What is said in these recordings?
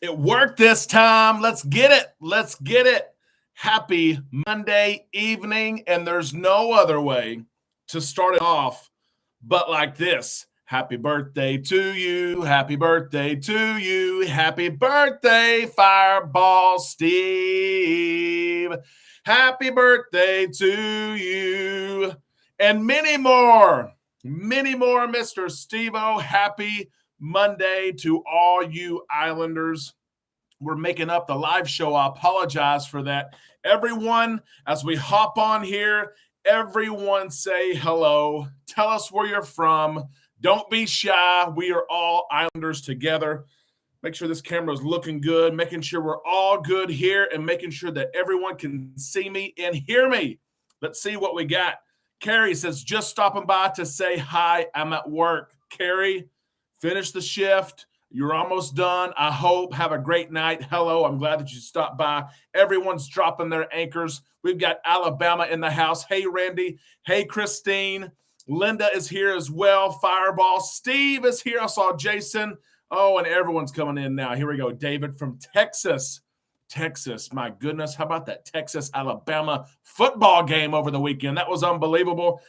It worked this time. Let's get it. Let's get it. Happy Monday evening. And there's no other way to start it off but like this. Happy birthday to you. Happy birthday to you. Happy birthday, Fireball Steve. Happy birthday to you. And many more, Mr. Steve-O. Happy Monday to all you Islanders. We're making up the live show. I apologize for that. Everyone, as we hop on here, everyone say hello. Tell us where you're from. Don't be shy. We are all Islanders together. Make sure this camera is looking good, making sure we're all good here, and making sure that everyone can see me and hear me. Let's see what we got. Carrie says, just stopping by to say hi. I'm at work. Carrie, finish the shift. You're almost done. I hope. Have a great night. Hello. I'm glad that you stopped by. Everyone's dropping their anchors. We've got Alabama in the house. Hey, Randy. Hey, Christine. Linda is here as well. Fireball. Steve is here. I saw Jason. Oh, and everyone's coming in now. Here we go. David from Texas. Texas. My goodness. How about that Texas-Alabama football game over the weekend? That was unbelievable.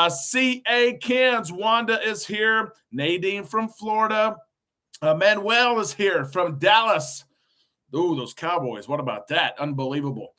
C.A. Kens. Wanda is here. Nadine from Florida. Manuel is here from Dallas. Ooh, those Cowboys. What about that? Unbelievable.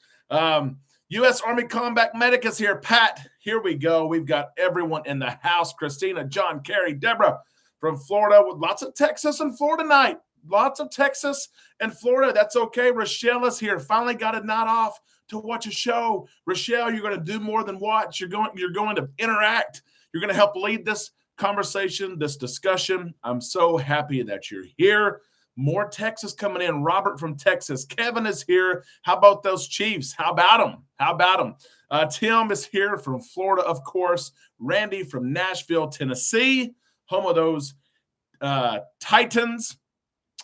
U.S. Army Combat Medic is here. Pat, here we go. We've got everyone in the house. Christina, John, Carrie, Deborah from Florida. With lots of Texas and Florida night. Lots of Texas and Florida. That's okay. Rochelle is here. Finally got a night off to watch a show. Rochelle, you're going to do more than watch. You're going to interact. You're going to help lead this conversation, this discussion. I'm so happy that you're here. More Texas coming in. Robert from Texas. Kevin is here. How about those Chiefs? How about them? How about them? Tim is here from Florida, of course. Randy from Nashville, Tennessee. Home of those Titans.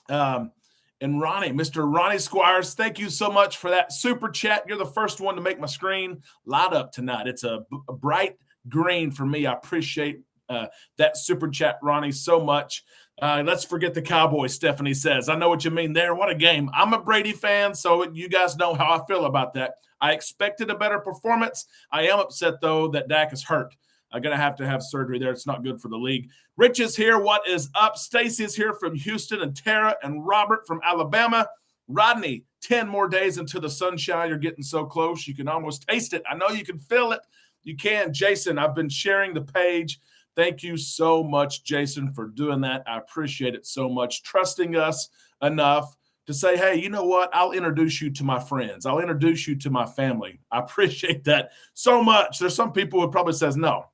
And Ronnie, Mr. Ronnie Squires, thank you so much for that super chat. You're the first one to make my screen light up tonight. It's a bright green for me. I appreciate that super chat, Ronnie, so much. Let's forget the Cowboys, Stephanie says. I know what you mean there. What a game. I'm a Brady fan, so you guys know how I feel about that. I expected a better performance. I am upset, though, that Dak is hurt. I'm going to have surgery there. It's not good for the league. Rich is here. What is up? Stacy is here from Houston, and Tara and Robert from Alabama. Rodney, 10 more days into the sunshine. You're getting so close. You can almost taste it. I know you can feel it. You can. Jason, I've been sharing the page. Thank you so much, Jason, for doing that. I appreciate it so much. Trusting us enough to say, hey, you know what? I'll introduce you to my friends. I'll introduce you to my family. I appreciate that so much. There's some people who probably says, no,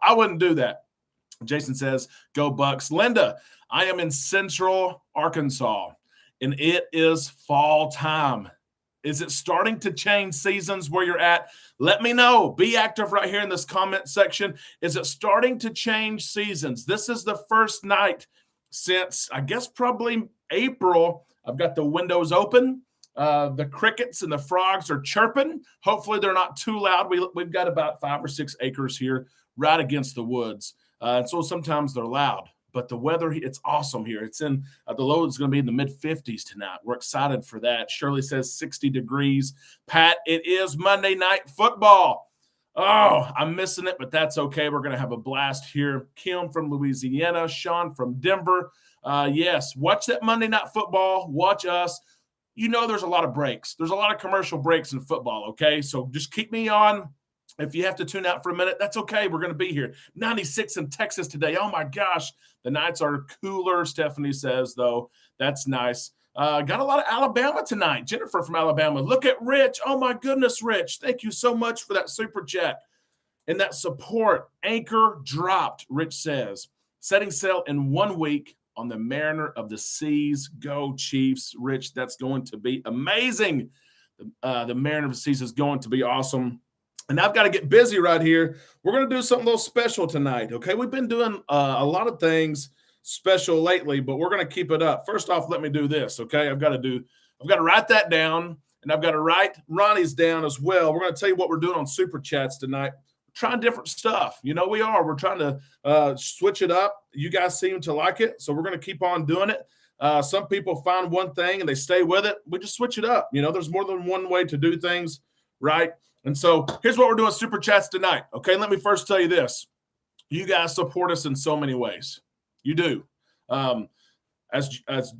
I wouldn't do that. Jason says, go Bucks. Linda, I am in Central Arkansas, and it is fall time. Is it starting to change seasons where you're at? Let me know. Be active right here in this comment section. Is it starting to change seasons? This is the first night since, I guess, probably April. I've got the windows open. The crickets and the frogs are chirping. Hopefully they're not too loud. We've got about 5 or 6 acres here right against the woods. And so sometimes they're loud. But the weather, it's awesome here. It's in the low is going to be in the mid-50s tonight. We're excited for that. Shirley says 60 degrees. Pat, it is Monday Night Football. Oh, I'm missing it, but that's okay. We're going to have a blast here. Kim from Louisiana, Sean from Denver. Yes, watch that Monday Night Football. Watch us. You know there's a lot of breaks. There's a lot of commercial breaks in football, okay? So just keep me on. If you have to tune out for a minute, that's okay. We're going to be here. 96 in Texas today. Oh, my gosh. The nights are cooler, Stephanie says, though. That's nice. Got a lot of Alabama tonight. Jennifer from Alabama. Look at Rich. Oh, my goodness, Rich. Thank you so much for that super chat and that support. Anchor dropped, Rich says. Setting sail in 1 week on the Mariner of the Seas. Go Chiefs. Rich, that's going to be amazing. The Mariner of the Seas is going to be awesome. And I've got to get busy right here. We're going to do something a little special tonight, okay? We've been doing a lot of things special lately, but we're going to keep it up. First off, let me do this, okay? I've got to write that down, and I've got to write Ronnie's down as well. We're going to tell you what we're doing on Super Chats tonight. trying different stuff. You know, we're trying to switch it up. You guys seem to like it, so we're going to keep on doing it. Some people find one thing and they stay with it. We just switch it up. You know, there's more than one way to do things, right? And so here's what we're doing super chats tonight. Okay, let me first tell you this. You guys support us in so many ways. You do. As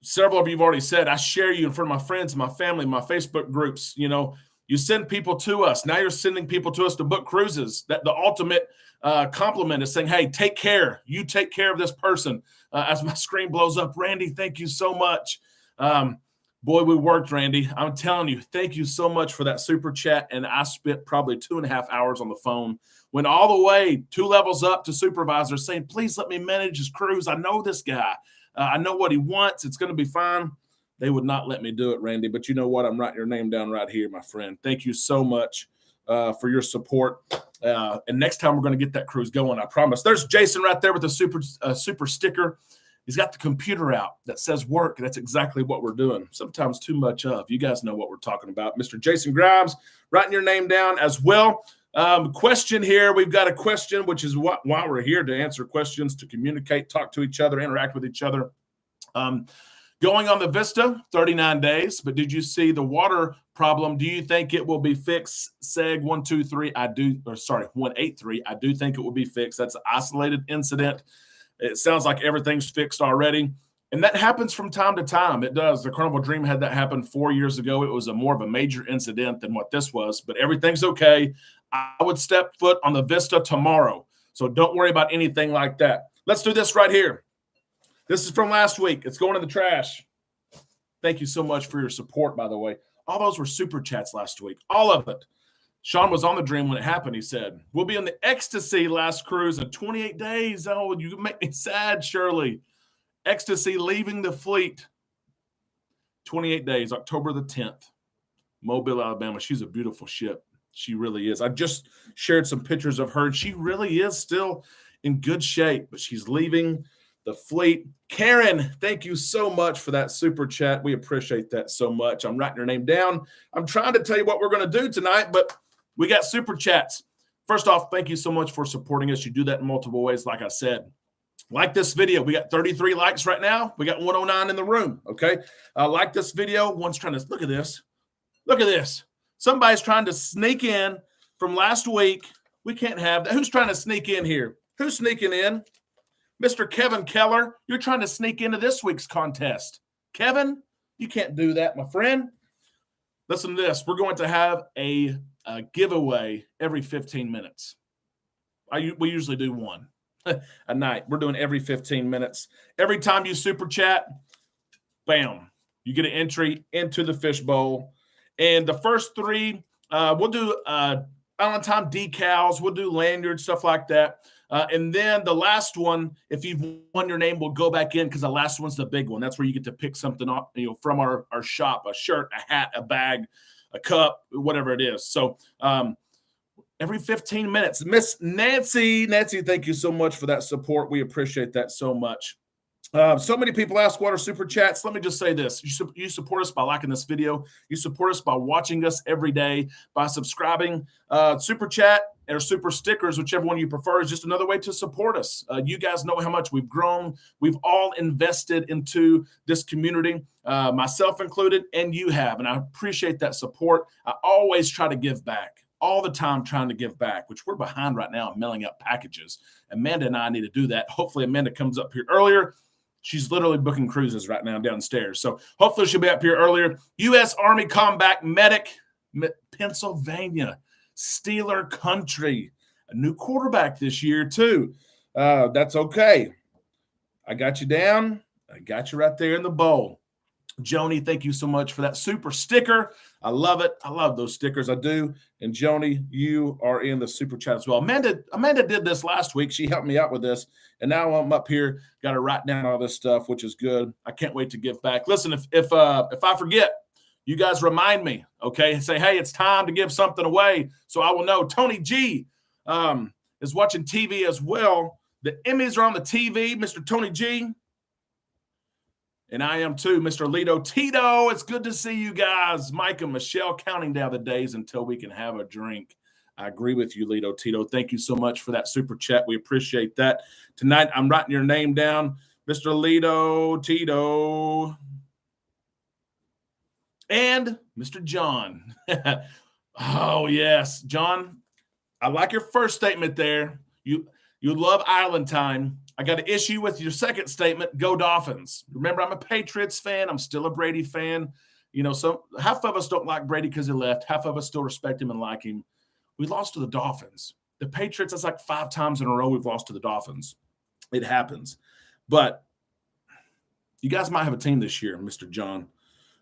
several of you have already said, I share you in front of my friends, my family, my Facebook groups. You know, you send people to us. Now you're sending people to us to book cruises. That the ultimate compliment is saying, hey, take care. You take care of this person. As my screen blows up, Randy, thank you so much. Boy, we worked, Randy. I'm telling you, thank you so much for that super chat. And I spent probably 2.5 hours on the phone. Went all the way 2 levels up to supervisor saying, please let me manage his cruise. I know this guy. I know what he wants. It's going to be fine. They would not let me do it, Randy. But you know what? I'm writing your name down right here, my friend. Thank you so much for your support. And next time we're going to get that cruise going, I promise. There's Jason right there with a super sticker. He's got the computer out that says work. That's exactly what we're doing. Sometimes too much of. You guys know what we're talking about. Mr. Jason Grimes, writing your name down as well. Question here. We've got a question, which is why we're here, to answer questions, to communicate, talk to each other, interact with each other. Going on the Vista, 39 days. But did you see the water problem? Do you think it will be fixed? Seg 123. 183. I do think it will be fixed. That's an isolated incident. It sounds like everything's fixed already. And that happens from time to time. It does. The Carnival Dream had that happen 4 years ago. It was more of a major incident than what this was, but everything's okay. I would step foot on the Vista tomorrow. So don't worry about anything like that. Let's do this right here. This is from last week. It's going in the trash. Thank you so much for your support, by the way. All those were super chats last week. All of it. Sean was on the Dream when it happened. He said, we'll be on the Ecstasy last cruise in 28 days. Oh, you make me sad, Shirley. Ecstasy leaving the fleet. 28 days, October the 10th. Mobile, Alabama. She's a beautiful ship. She really is. I just shared some pictures of her. She really is still in good shape, but she's leaving the fleet. Karen, thank you so much for that super chat. We appreciate that so much. I'm writing your name down. I'm trying to tell you what we're going to do tonight, but we got super chats. First off, thank you so much for supporting us. You do that in multiple ways, like I said. Like this video. We got 33 likes right now. We got 109 in the room, okay? Like this video. One's trying to – look at this. Look at this. Somebody's trying to sneak in from last week. We can't have that. Who's trying to sneak in here? Who's sneaking in? Mr. Kevin Keller, you're trying to sneak into this week's contest. Kevin, you can't do that, my friend. Listen to this. We're going to have a giveaway every 15 minutes. We usually do one a night. We're doing every 15 minutes. Every time you super chat, bam, you get an entry into the fishbowl. And the first 3, we'll do Valentine decals. We'll do lanyards, stuff like that. And then the last one, if you've won your name, will go back in because the last one's the big one. That's where you get to pick something up, from our shop, a shirt, a hat, a bag, a cup, whatever it is. So every 15 minutes. Miss Nancy, thank you so much for that support. We appreciate that so much. So many people ask what are super chats. Let me just say this. You support us by liking this video. You support us by watching us every day, by subscribing. Super chat or super stickers, whichever one you prefer, is just another way to support us. You guys know how much we've grown. We've all invested into this community, myself included, and you have. And I appreciate that support. I always try to give back. All the time trying to give back, which we're behind right now in mailing out packages. Amanda and I need to do that. Hopefully Amanda comes up here earlier. She's literally booking cruises right now downstairs. So hopefully she'll be up here earlier. U.S. Army Combat Medic, Pennsylvania, Steeler Country. A new quarterback this year, too. That's okay. I got you down. I got you right there in the bowl. Joni, thank you so much for that super sticker. I love it. I love those stickers. I do. And Joni, you are in the super chat as well. Amanda did this last week. She helped me out with this. And now I'm up here, got to write down all this stuff, which is good. I can't wait to give back. Listen, if I forget, you guys remind me, okay? Say, hey, it's time to give something away so I will know. Tony G is watching TV as well. The Emmys are on the TV, Mr. Tony G. And I am too, Mr. Lito Tito. It's good to see you guys. Mike and Michelle counting down the days until we can have a drink. I agree with you, Lito Tito. Thank you so much for that super chat. We appreciate that. Tonight, I'm writing your name down, Mr. Lito Tito. And Mr. John. Oh, yes. John, I like your first statement there. You love Island time. I got an issue with your second statement. Go Dolphins. Remember, I'm a Patriots fan. I'm still a Brady fan. So half of us don't like Brady because he left. Half of us still respect him and like him. We lost to the Dolphins. The Patriots, that's like 5 times in a row we've lost to the Dolphins. It happens. But you guys might have a team this year, Mr. John.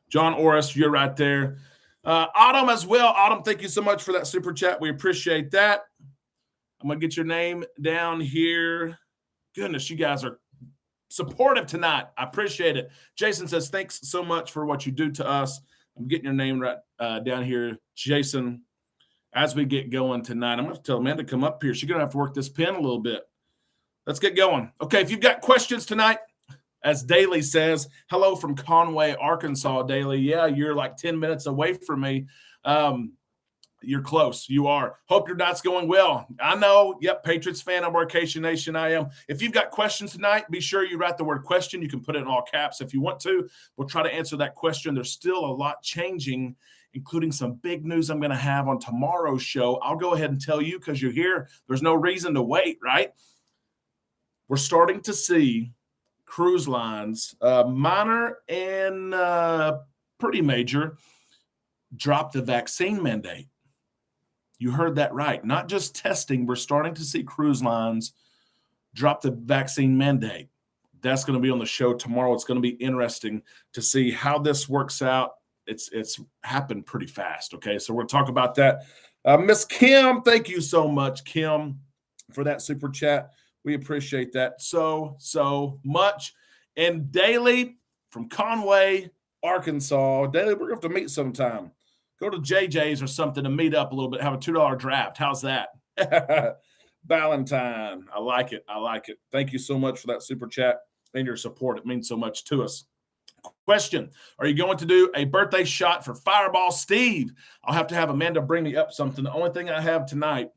John Orris, you're right there. Autumn as well. Autumn, thank you so much for that super chat. We appreciate that. I'm going to get your name down here. Goodness, you guys are supportive tonight. I appreciate it. Jason says, thanks so much for what you do to us. I'm getting your name right down here. Jason, as we get going tonight, I'm going to tell Amanda to come up here. She's going to have to work this pen a little bit. Let's get going. Okay, if you've got questions tonight, as Daly says, hello from Conway, Arkansas, Daly. Yeah, you're like 10 minutes away from me. You're close. You are. Hope your night's going well. I know. Yep, Patriots fan on Workation Nation, I am. If you've got questions tonight, be sure you write the word question. You can put it in all caps if you want to. We'll try to answer that question. There's still a lot changing, including some big news I'm going to have on tomorrow's show. I'll go ahead and tell you because you're here. There's no reason to wait, right? We're starting to see cruise lines, minor and pretty major, drop the vaccine mandate. You heard that right. Not just testing. We're starting to see cruise lines drop the vaccine mandate. That's going to be on the show tomorrow. It's going to be interesting to see how this works out. It's happened pretty fast, okay? So we're going to talk about that. Miss Kim, thank you so much, Kim, for that super chat. We appreciate that so much. And Daly from Conway, Arkansas. Daly, we're going to have to meet sometime. Go to JJ's or something to meet up a little bit, have a $2 draft. How's that? Valentine. I like it. Thank you so much for that super chat and your support. It means so much to us. Question: are you going to do a birthday shot for Fireball Steve? I'll have to have Amanda bring me up something. The only thing I have tonight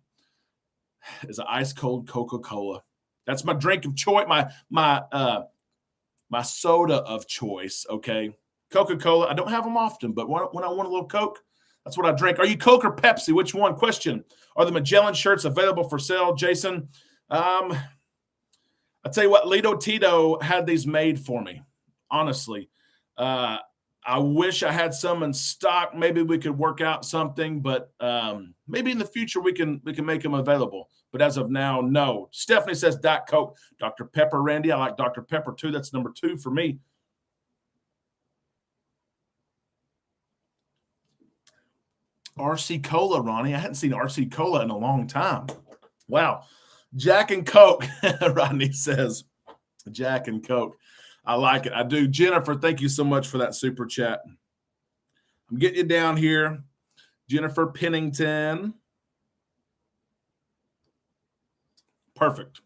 is an ice cold Coca-Cola. That's my drink of choice, my soda of choice, okay? Coca-Cola. I don't have them often, but when I want a little Coke, that's what I drink. Are you Coke or Pepsi? Which one? Question: are the Magellan shirts available for sale, Jason? I tell you what, Lito Tito had these made for me. Honestly, I wish I had some in stock. Maybe we could work out something, but maybe in the future we can make them available. But as of now, no. Stephanie says Diet Coke. Dr. Pepper, Randy. I like Dr. Pepper too. That's number 2 for me. RC Cola, Ronnie. I hadn't seen RC Cola in a long time. Wow. Jack and Coke, Rodney says. Jack and Coke. I like it. I do. Jennifer, thank you so much for that super chat. I'm getting you down here. Jennifer Pennington. Perfect.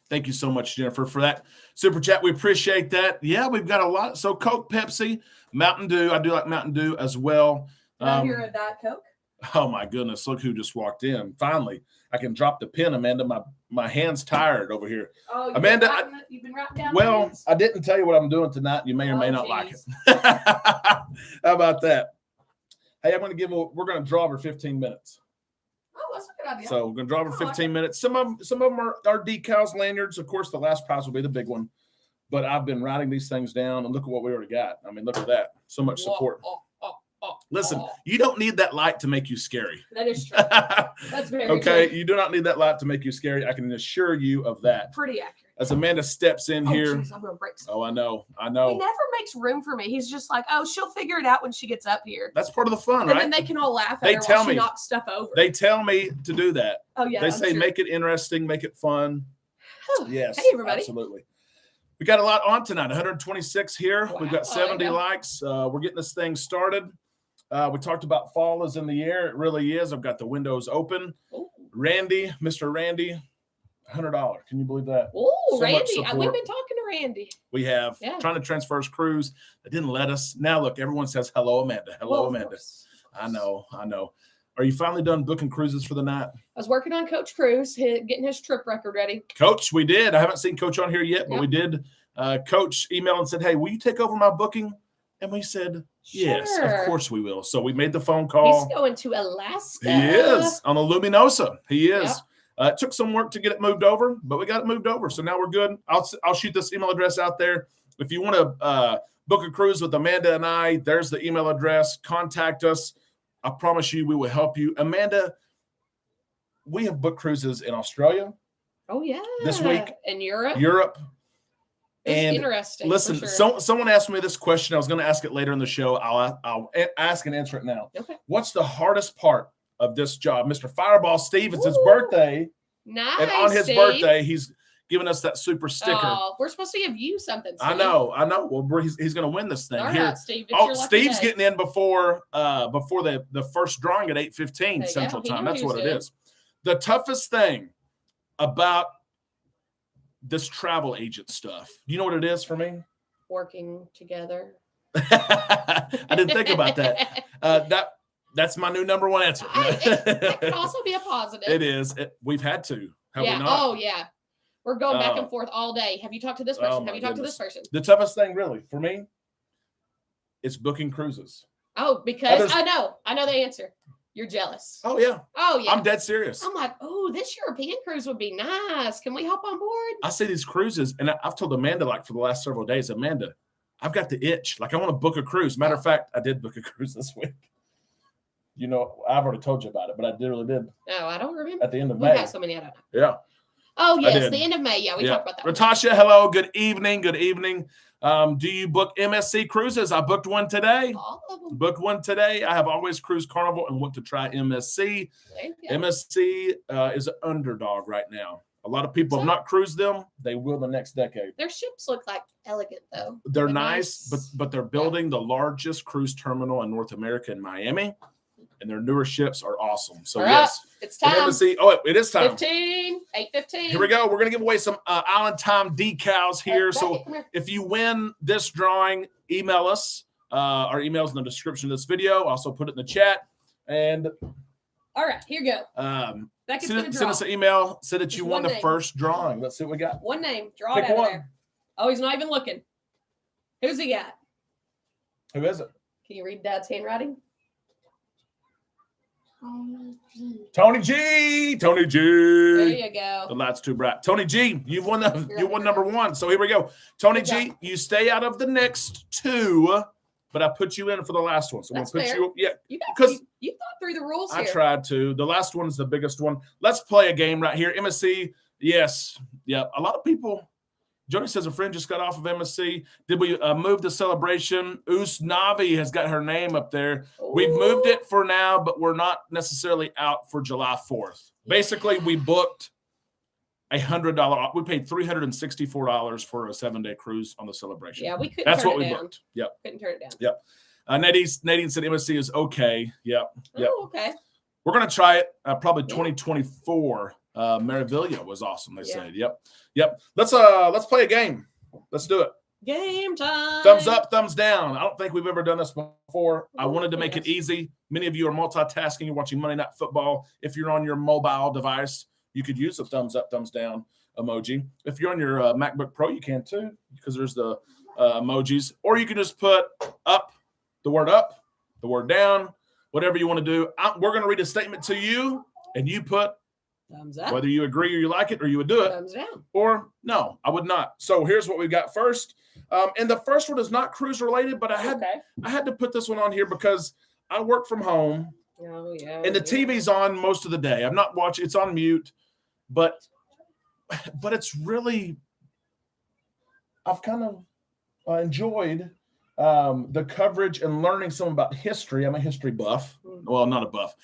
Thank you so much, Jennifer, for that super chat. We appreciate that. Yeah, we've got a lot. So Coke, Pepsi, Mountain Dew. I do like Mountain Dew as well. You're a Diet Coke? Oh, my goodness. Look who just walked in. Finally, I can drop the pen, Amanda. My hand's tired over here. Oh, Amanda, you've been writing down well, things? I didn't tell you what I'm doing tonight. You may or may not like it. How about that? Hey, we're going to draw over 15 minutes. Oh, that's a good idea. So we're going to draw over 15 minutes. Some of them are decals, lanyards. Of course, the last prize will be the big one. But I've been writing these things down, and look at what we already got. I mean, look at that. So much support. Listen, you don't need that light to make you scary. That is true. That's very okay. true. You do not need that light to make you scary. I can assure you of that. Pretty accurate. As Amanda steps in here. Geez, I'm gonna break something. Oh, I know. He never makes room for me. He's just like, oh, she'll figure it out when she gets up here. That's part of the fun, and right? And then they can all laugh at her while she knocks stuff over. They tell me to do that. Oh, yeah. They say make it interesting, make it fun. Yes. Hey, everybody. Absolutely. We got a lot on tonight. 126 here. Wow. We've got 70 likes. We're getting this thing started. We talked about fall is in the air. It really is. I've got the windows open. Ooh. Randy, Mr. Randy, $100. Can you believe that? Oh, Randy. We've been talking to Randy. We have. Yeah. Trying to transfer his cruise. They didn't let us. Now, look, everyone says, hello, Amanda. Hello, Amanda. I know. Are you finally done booking cruises for the night? I was working on Coach Cruz, getting his trip record ready. Coach, we did. I haven't seen Coach on here yet, but we did. Coach emailed and said, hey, will you take over my booking? And we said, yes, of course we will. So we made the phone call. He's going to Alaska. He is on the Luminosa. He is. Yep. It took some work to get it moved over, but we got it moved over. So now we're good. I'll shoot this email address out there. If you want to book a cruise with Amanda and I, there's the email address. Contact us. I promise you we will help you. Amanda, we have booked cruises in Australia. Oh, yeah. This week. In Europe. It's interesting. Listen, someone asked me this question. I was going to ask it later in the show. I'll ask and answer it now. Okay. What's the hardest part of this job? Mr. Fireball Steve, it's his birthday. Nice. And on his birthday, he's giving us that super sticker. Oh, we're supposed to give you something, Steve. I know. Well, he's going to win this thing. All here. right, Steve. Steve's getting in before the first drawing at 8:15 Central Time. That's what it is. The toughest thing about this travel agent stuff. Do you know what it is for me? Working together. I didn't think about that. That's my new number one answer. That could also be a positive. It is. We've had to. Have we not? Oh, yeah. We're going back and forth all day. Have you talked to this person? Have you talked to this person? The toughest thing, really, for me, is booking cruises. Oh, because I know the answer. You're jealous. Oh, yeah. Oh, yeah. I'm dead serious. I'm like, oh, this European cruise would be nice. Can we hop on board? I see these cruises, and I've told Amanda, like, for the last several days, Amanda, I've got the itch. Like, I want to book a cruise. Matter of fact, I did book a cruise this week. You know, I've already told you about it, but I really did. No, I don't remember. At the end of May. We have so many, I don't know. Yeah. Oh, yes, the end of May. Yeah, we talked about that. Natasha, hello. Good evening. Good evening. Do you book MSC cruises? I booked one today. All of them. Booked one today. I have always cruised Carnival and want to try MSC. MSC is an underdog right now. A lot of people have not cruised them. They will the next decade. Their ships look like elegant, though. They're nice, but they're building the largest cruise terminal in North America in Miami. And their newer ships are awesome. So, yes. It's time. MSC, it is time. 8:15. Here we go. We're going to give away some Island Time decals here. So if you win this drawing, email us. Our email's in the description of this video. Also put it in the chat. And all right, here you go. Send us an email. Say that you won the first drawing. Let's see what we got. One name. Draw it out of there. Oh, he's not even looking. Who's he got? Who is it? Can you read Dad's handwriting? Tony G. There you go. The light's too bright. Tony G, you won number one. So here we go. Tony G, you stay out of the next two, but I put you in for the last one. So that's we'll put fair. Because you thought through the rules here. I tried to. The last one is the biggest one. Let's play a game right here. MSC, yes. Yeah. A lot of people. Jody says a friend just got off of MSC. Did we move the celebration? Oos Navi has got her name up there. Ooh. We've moved it for now, but we're not necessarily out for July 4th. Yeah. Basically, we booked $100. We paid $364 for a 7-day cruise on the celebration. Yeah, we couldn't. That's what we booked. Yep. Couldn't turn it down. Yep. Nadine said MSC is okay. Yep. Oh, okay. We're gonna try it. Probably 2024. Maravilla was awesome. They said. Yep. Let's play a game. Let's do it. Game time. Thumbs up, thumbs down. I don't think we've ever done this before. I wanted to make it easy. Many of you are multitasking. You're watching Monday Night Football. If you're on your mobile device, you could use the thumbs up, thumbs down emoji. If you're on your MacBook Pro, you can too, because there's the emojis. Or you can just put up, the word down, whatever you want to do. We're going to read a statement to you, and you put thumbs up. Whether you agree or you like it or you would do it. Thumbs down. Or no, I would not. So here's what we've got first. And the first one is not cruise related, but I had to put this one on here because I work from home. Oh, yeah. And the TV's on most of the day. I'm not watching. It's on mute. But it's really, I've kind of enjoyed the coverage and learning some about history. I'm a history buff. Well, not a buff.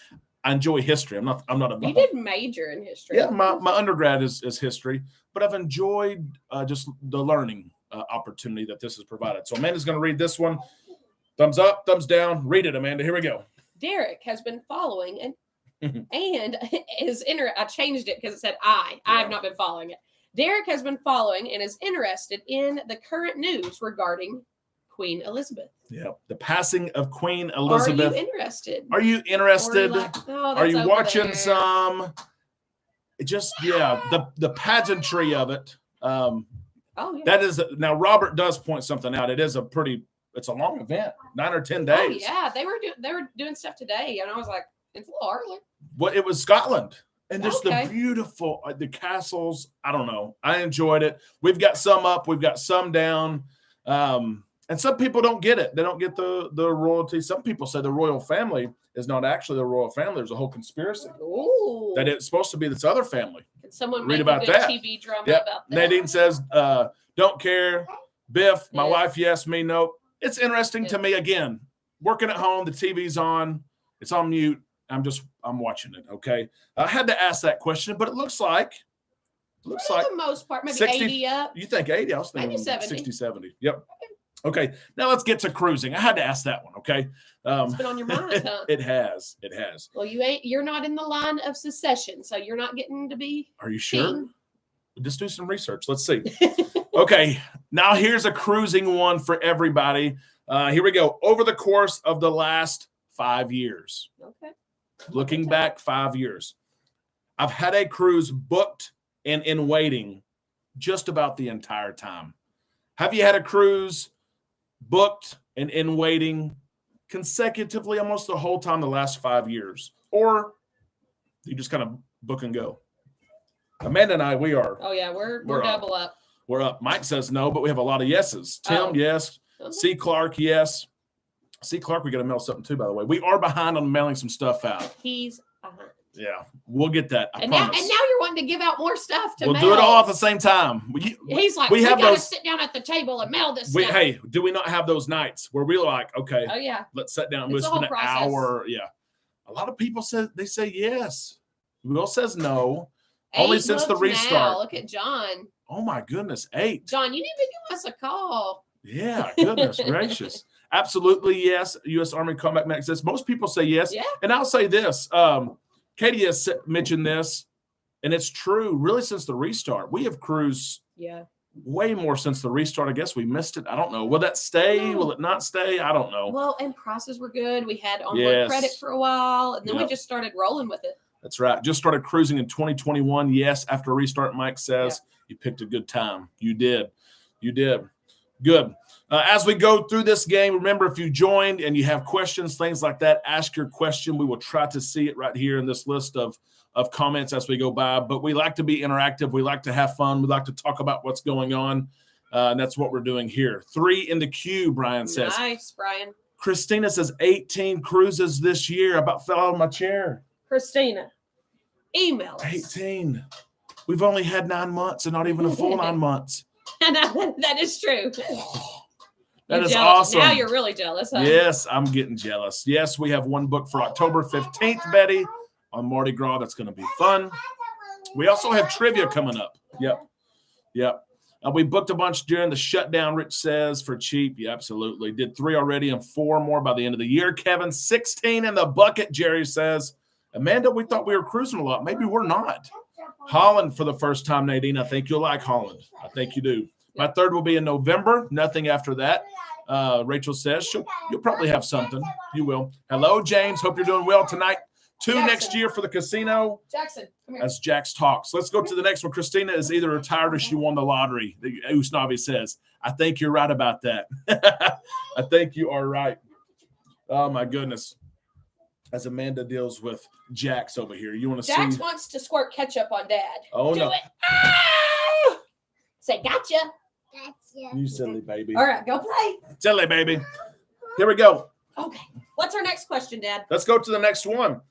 I enjoy history. I'm not a buff. You did major in history. Yeah, my undergrad is history, but I've enjoyed just the learning opportunity that this has provided. So Amanda's going to read this one. Thumbs up, thumbs down. Read it, Amanda. Here we go. Derek has been following and is I changed it because it said I have not been following it. Derek has been following and is interested in the current news regarding Queen Elizabeth. Yeah, the passing of Queen Elizabeth. Are you interested? Are you interested? Are you watching some? Just the pageantry of it. Oh yeah. That is now. Robert does point something out. It's a long event, 9 or 10 days. Oh yeah, they were doing stuff today, and I was like, it's a little early. Well, it was Scotland. And just the beautiful, the castles. I don't know. I enjoyed it. We've got some up. We've got some down. And some people don't get it. They don't get the royalty. Some people say the royal family is not actually the royal family. There's a whole conspiracy. Ooh. That it's supposed to be this other family. Can someone read make about a good that? TV drama about that? Nadine says, don't care. Biff, my wife, yes, me, no. It's interesting to me. Again, working at home, the TV's on. It's on mute. I'm watching it, okay? I had to ask that question, but it looks like for the most part, maybe 60, 80 up. You think 80? I was thinking maybe 70. 60, 70. Yep. Okay, now let's get to cruising. I had to ask that one, okay? It's been on your mind, huh? It has. Well, you're not in the line of secession, so you're not getting to be. Are you sure? Just do some research. Let's see. Okay, now here's a cruising one for everybody. Here we go. Over the course of the last 5 years. Okay. Looking back 5 years, I've had a cruise booked and in waiting just about the entire time. Have you had a cruise booked and in waiting consecutively almost the whole time the last 5 years? Or you just kind of book and go? Amanda and I, we are. Oh, yeah, we're double up. We're up. Mike says no, but we have a lot of yeses. Tim, yes. C. Clark, yes. C. Clark, we got to mail something too, by the way. We are behind on mailing some stuff out. He's behind. Yeah, we'll get that. I promise. Now you're wanting to give out more stuff to mail. We'll do it all at the same time. He's like, we got to sit down at the table and mail this stuff. Hey, do we not have those nights where we're like, okay, oh yeah, let's sit down. We'll spend an hour. Yeah. A lot of people say yes. Will says no. 8 only since the restart. Now. Look at John. Oh my goodness, 8. John, you need to give us a call. Yeah, goodness gracious. Absolutely, yes. U.S. Army Combat Medic says most people say yes. Yeah. And I'll say this. Katie has mentioned this, and it's true. Really, since the restart, we have cruised way more since the restart. I guess we missed it. I don't know. Will that stay? Will it not stay? I don't know. Well, and prices were good. We had onboard credit for a while, and then we just started rolling with it. That's right. Just started cruising in 2021. Yes, after restart, Mike says you picked a good time. You did. Good. As we go through this game, remember, if you joined and you have questions, things like that, ask your question. We will try to see it right here in this list of comments as we go by. But we like to be interactive. We like to have fun. We like to talk about what's going on. And that's what we're doing here. 3 in the queue, Brian says. Nice, Brian. Christina says 18 cruises this year. I about fell out of my chair. Christina, email us. 18. We've only had 9 months and not even a full 9 months. That is true. That is awesome. Now you're really jealous, huh? Yes, I'm getting jealous. Yes, we have one book for October 15th, Betty, on Mardi Gras. That's going to be fun. We also have trivia coming up. Yep. We booked a bunch during the shutdown, Rich says, for cheap. Yeah, absolutely. Did 3 already and 4 more by the end of the year. Kevin, 16 in the bucket, Jerry says. Amanda, we thought we were cruising a lot. Maybe we're not. Holland for the first time, Nadine. I think you'll like Holland. I think you do. My 3rd will be in November. Nothing after that. Rachel says you'll probably have something. You will. Hello, James. Hope you're doing well tonight. 2 next year for the casino. Jackson, come here. As Jax talks. Let's go to the next one. Christina is either retired or she won the lottery. Usnavi says. I think you're right about that. I think you are right. Oh, my goodness. As Amanda deals with Jax over here. You want to see? Jax wants to squirt ketchup on Dad. Oh, no. Do it. Ah! Say, gotcha. You silly baby. All right, go play. Silly baby. Here we go. Okay. What's our next question, Dad? Let's go to the next one.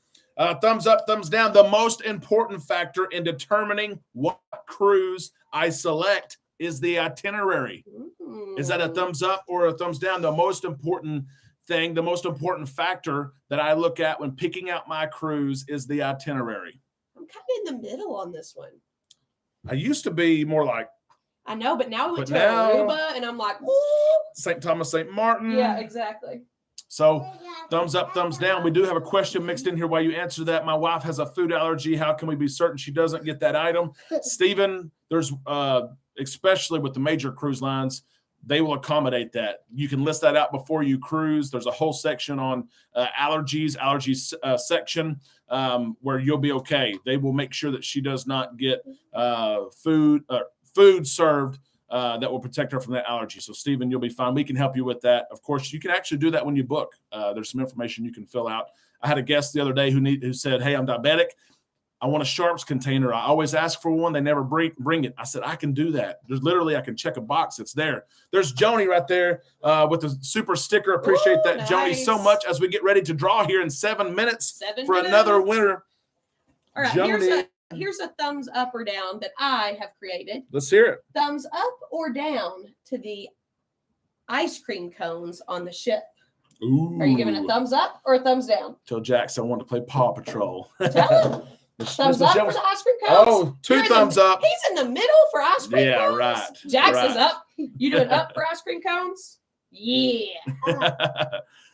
Thumbs up, thumbs down. The most important factor in determining what cruise I select is the itinerary. Ooh. Is that a thumbs up or a thumbs down? The most important thing, the most important factor that I look at when picking out my cruise is the itinerary. I'm kind of in the middle on this one. I used to be more like, I know, but now we went to Aruba, and I'm like, ooh. St. Thomas, St. Martin. Yeah, exactly. So thumbs up, thumbs down. We do have a question mixed in here while you answer that. My wife has a food allergy. How can we be certain she doesn't get that item? Stephen, there's especially with the major cruise lines, they will accommodate that. You can list that out before you cruise. There's a whole section on allergies section where you'll be okay. They will make sure that she does not get food served that will protect her from that allergy. So, Stephen, you'll be fine. We can help you with that. Of course, you can actually do that when you book. There's some information you can fill out. I had a guest the other day who said, hey, I'm diabetic. I want a Sharps container. I always ask for one. They never bring it. I said, I can do that. I can check a box. It's there. There's Joni right there with the super sticker. Appreciate that, nice. Joni, so much as we get ready to draw here in 7 minutes another winner. All right, here's a thumbs up or down that I have created. Let's hear it. Thumbs up or down to the ice cream cones on the ship. Ooh. Are you giving a thumbs up or a thumbs down? Tell Jackson I want to play Paw Patrol. Tell him. Thumbs up for the ice cream cones? Oh, two thumbs up. He's in the middle for ice cream cones? Yeah, right. Jackson's up. You doing up for ice cream cones? Yeah.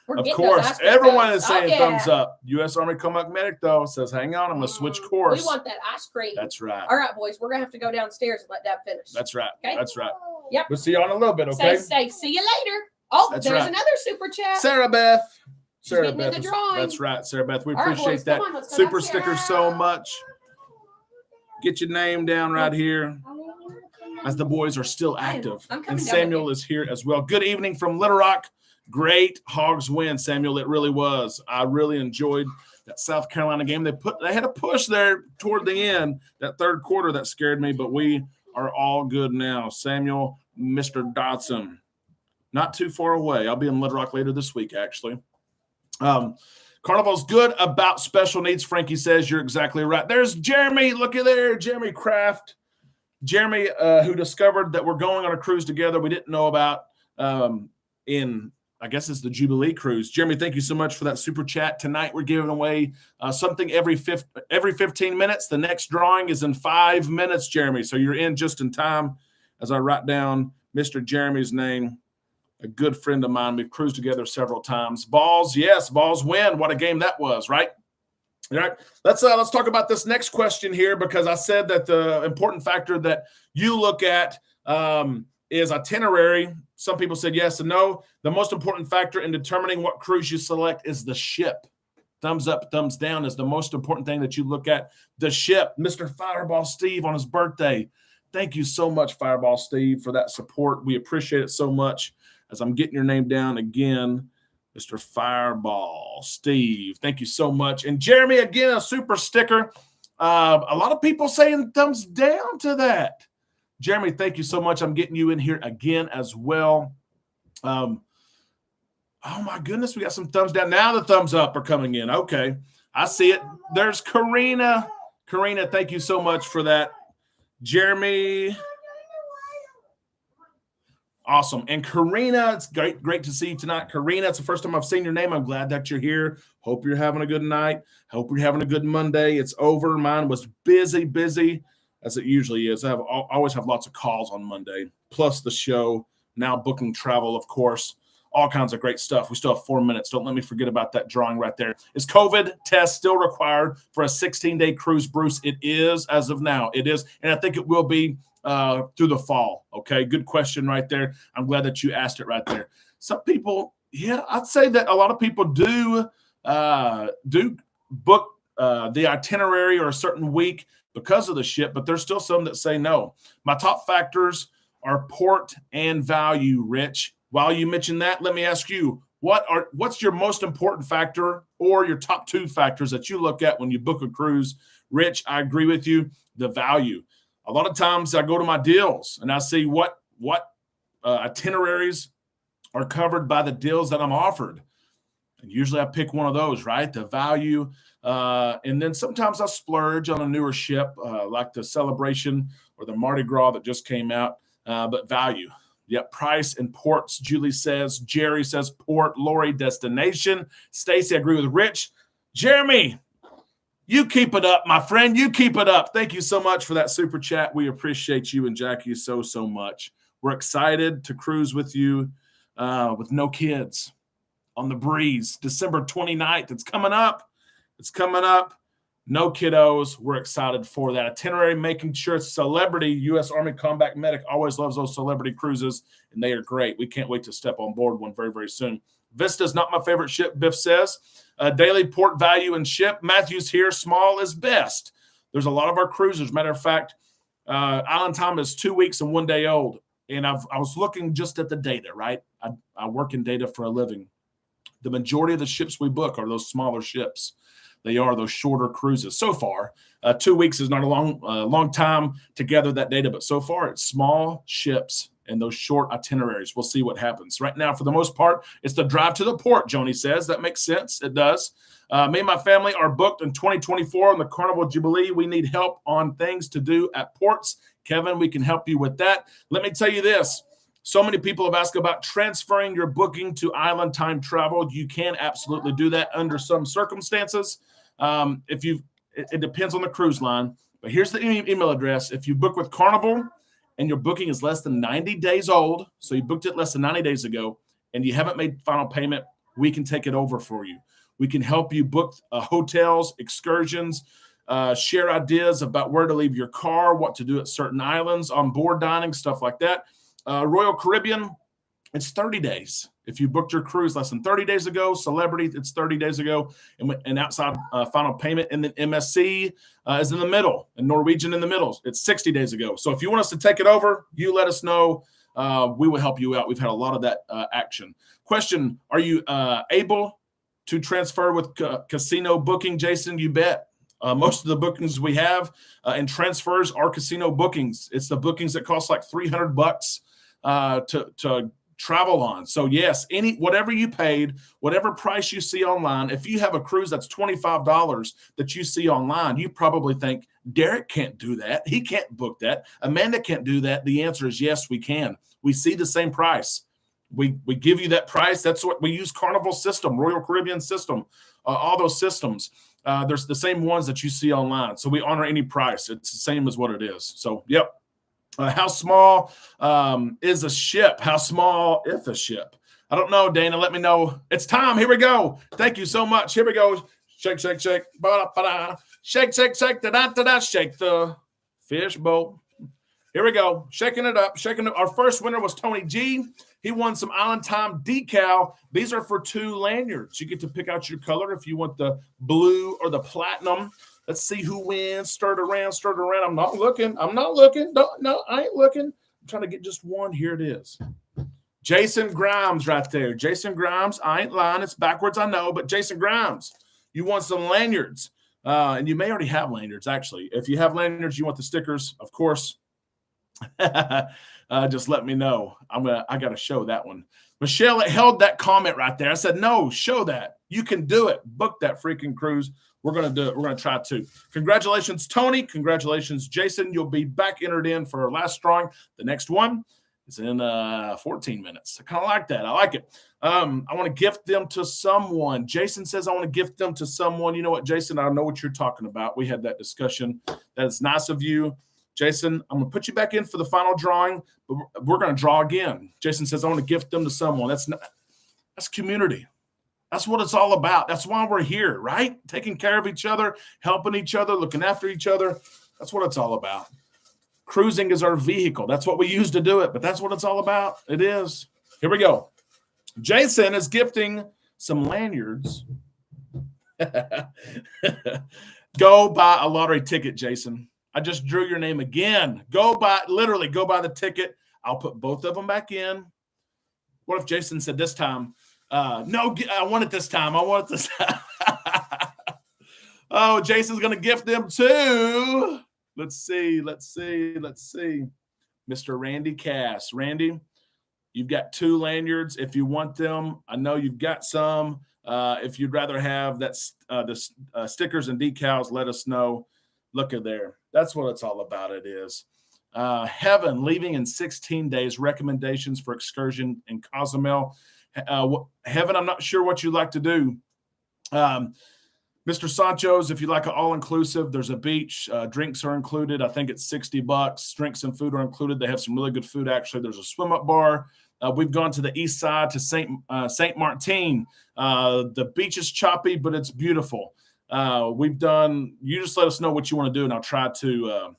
Of course. Everyone is saying thumbs up. U.S. Army Comac Medic, though, says, hang on, I'm going to switch course. We want that ice cream. That's right. All right, boys, we're going to have to go downstairs and let Dad finish. That's right. Okay? That's right. Yep. We'll see you in a little bit, okay? Stay. See you later. Oh, that's there's right. Another super chat. Sarah Beth. That's right, Sarah Beth. We right, appreciate boys, that super downstairs. sticker so much. Get your name down right here as the boys are still active. And Samuel is here as well. Good evening from Little Rock. Great Hogs win, Samuel. It really was. I really enjoyed that South Carolina game. They had a push there toward the end, that third quarter that scared me, but we are all good now. Samuel, Mr. Dotson. Not too far away. I'll be in Little Rock later this week, actually. Carnival's good about special needs. Frankie says you're exactly right. There's Jeremy. Look at there. Jeremy Kraft. Jeremy, who discovered that we're going on a cruise together we didn't know about I guess it's the Jubilee Cruise. Jeremy, thank you so much for that super chat. Tonight we're giving away something every 15 minutes. The next drawing is in 5 minutes, Jeremy. So you're in just in time as I write down Mr. Jeremy's name. A good friend of mine. We've cruised together several times. Balls, yes, Balls win. What a game that was, right? All right. Let's talk about this next question here, because I said that the important factor that you look at is itinerary. Some people said yes and no. The most important factor in determining what cruise you select is the ship. Thumbs up, thumbs down is the most important thing that you look at. The ship. Mr. Fireball Steve on his birthday. Thank you so much, Fireball Steve, for that support. We appreciate it so much. As I'm getting your name down again, Mr. Fireball Steve, thank you so much. And Jeremy, again, a super sticker. A lot of people saying thumbs down to that. Jeremy, thank you so much. I'm getting you in here again as well. Oh, my goodness, we got some thumbs down. Now the thumbs up are coming in. Okay, I see it. There's Karina. Karina, thank you so much for that. Jeremy. Awesome. And Karina, it's great to see you tonight. Karina, it's the first time I've seen your name. I'm glad that you're here. Hope you're having a good night. Hope you're having a good Monday. It's over. Mine was busy, as it usually is. I always have lots of calls on Monday, plus the show, now booking travel, of course, all kinds of great stuff. We still have 4 minutes. Don't let me forget about that drawing right there. Is COVID test still required for a 16-day cruise, Bruce? It is as of now. It is, and I think it will be through the fall. Okay, good question right there. I'm glad that you asked it right there. Some people, yeah, I'd say that a lot of people do book the itinerary or a certain week because of the ship, but there's still some that say no. My top factors are port and value, Rich. While you mention that, let me ask you, what's your most important factor or your top two factors that you look at when you book a cruise? Rich, I agree with you, the value. A lot of times I go to my deals and I see what itineraries are covered by the deals that I'm offered. And usually I pick one of those, right? The value. And then sometimes I splurge on a newer ship like the Celebration or the Mardi Gras that just came out. But value. Yep, price and ports, Julie says. Jerry says port. Lori, destination. Stacy, I agree with Rich. Jeremy, you keep it up, my friend. You keep it up. Thank you so much for that super chat. We appreciate you and Jackie so much. We're excited to cruise with you with no kids on the breeze. December 29th. It's coming up. No kiddos. We're excited for that. Itinerary, making sure it's celebrity. U.S. Army Combat Medic always loves those celebrity cruises, and they are great. We can't wait to step on board one very, very soon. Vista's not my favorite ship, Biff says. Daily port value and ship. Matthew's here. Small is best. There's a lot of our cruisers. Matter of fact, Island Time is 2 weeks and 1 day old. And I was looking just at the data, right? I work in data for a living. The majority of the ships we book are those smaller ships. They are those shorter cruises. So far, 2 weeks is not a long time to gather that data, but so far it's small ships and those short itineraries. We'll see what happens. Right now, for the most part, it's the drive to the port, Joni says. That makes sense. It does. Me and my family are booked in 2024 on the Carnival Jubilee. We need help on things to do at ports. Kevin, we can help you with that. Let me tell you this. So many people have asked about transferring your booking to Island Time Travel. You can absolutely do that under some circumstances. It depends on the cruise line. But here's the email address. If you book with Carnival and your booking is less than 90 days old, so you booked it less than 90 days ago, and you haven't made final payment, we can take it over for you. We can help you book hotels, excursions, share ideas about where to leave your car, what to do at certain islands, on board dining, stuff like that. Royal Caribbean, it's 30 days. If you booked your cruise less than 30 days ago, Celebrity, it's 30 days ago, and outside final payment. And then MSC is in the middle, and Norwegian in the middle. It's 60 days ago. So if you want us to take it over, you let us know. We will help you out. We've had a lot of that action. Question, are you able to transfer with casino booking, Jason? You bet. Most of the bookings we have and transfers are casino bookings. It's the bookings that cost like $300 to travel on. So yes, whatever you paid, whatever price you see online, if you have a cruise that's $25 that you see online, you probably think Derek can't do that. He can't book that. Amanda can't do that. The answer is yes, we can. We see the same price. We give you that price. That's what we use. Carnival system, Royal Caribbean system, all those systems. There's the same ones that you see online. So we honor any price. It's the same as what it is. So, yep. How small is a ship? How small is a ship? I don't know, Dana. Let me know. It's time. Here we go. Thank you so much. Here we go. Shake, shake, shake. Ba-da-ba-da. Shake, shake, shake. Da-da-da-da. Shake the fish bowl. Here we go. Shaking it up. Shaking it. Our first winner was Tony G. He won some Island Time decal. These are for 2 lanyards. You get to pick out your color if you want the blue or the platinum. Let's see who wins. Stir it around, stir it around. I'm not looking. No, I ain't looking. I'm trying to get just one. Here it is. Jason Grimes right there. Jason Grimes. I ain't lying. It's backwards, I know. But Jason Grimes, you want some lanyards. And you may already have lanyards, actually. If you have lanyards, you want the stickers, of course. Just let me know. I got to show that one. Michelle held that comment right there. I said, no, show that. You can do it. Book that freaking cruise. We're going to do it. We're going to try to. Congratulations, Tony. Congratulations, Jason. You'll be back entered in for our last drawing. The next one is in 14 minutes. I kind of like that. I like it. I want to gift them to someone. Jason says I want to gift them to someone. You know what, Jason? I know what you're talking about. We had that discussion. That is nice of you. Jason, I'm going to put you back in for the final drawing, but we're going to draw again. Jason says, I want to gift them to someone. That's community. That's what it's all about. That's why we're here, right? Taking care of each other, helping each other, looking after each other. That's what it's all about. Cruising is our vehicle. That's what we use to do it, but that's what it's all about. It is. Here we go. Jason is gifting some lanyards. Go buy a lottery ticket, Jason. I just drew your name again. Go buy the ticket. I'll put both of them back in. What if Jason said this time, no, I want it this time. Oh, Jason's going to gift them too. Let's see. Mr. Randy Cass. Randy, you've got 2 lanyards. If you want them, I know you've got some. If you'd rather have the stickers and decals, let us know. Look at there. That's what it's all about. It is. Heaven, leaving in 16 days. Recommendations for excursion in Cozumel. Heaven, I'm not sure what you'd like to do. Mr. Sancho's, if you like an all-inclusive, there's a beach. Drinks are included. I think it's $60. Drinks and food are included. They have some really good food, actually. There's a swim-up bar. We've gone to the east side to Saint Martin. The beach is choppy, but it's beautiful. We've done. You just let us know what you want to do, and I'll try to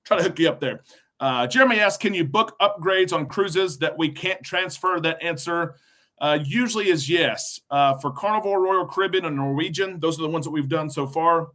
hook you up there. Jeremy asks, can you book upgrades on cruises that we can't transfer? That answer usually is yes. For Carnival, Royal Caribbean, and Norwegian, those are the ones that we've done so far.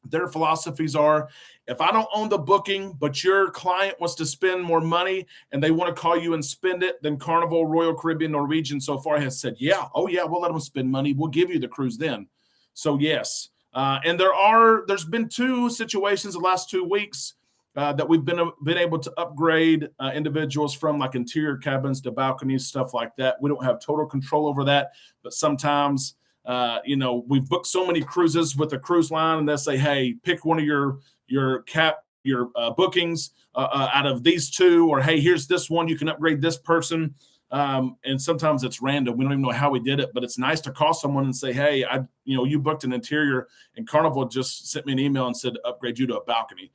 Their philosophies are, if I don't own the booking, but your client wants to spend more money and they want to call you and spend it, then Carnival, Royal Caribbean, Norwegian so far has said, yeah, oh yeah, we'll let them spend money. We'll give you the cruise then. So yes. And there's been 2 situations the last 2 weeks that we've been able to upgrade individuals from like interior cabins to balconies, stuff like that. We don't have total control over that, but sometimes we've booked so many cruises with a cruise line, and they'll say, hey, pick one of your bookings out of these 2, or hey, here's this one, you can upgrade this person. And sometimes it's random. We don't even know how we did it, but it's nice to call someone and say, hey, you booked an interior, and Carnival just sent me an email and said to upgrade you to a balcony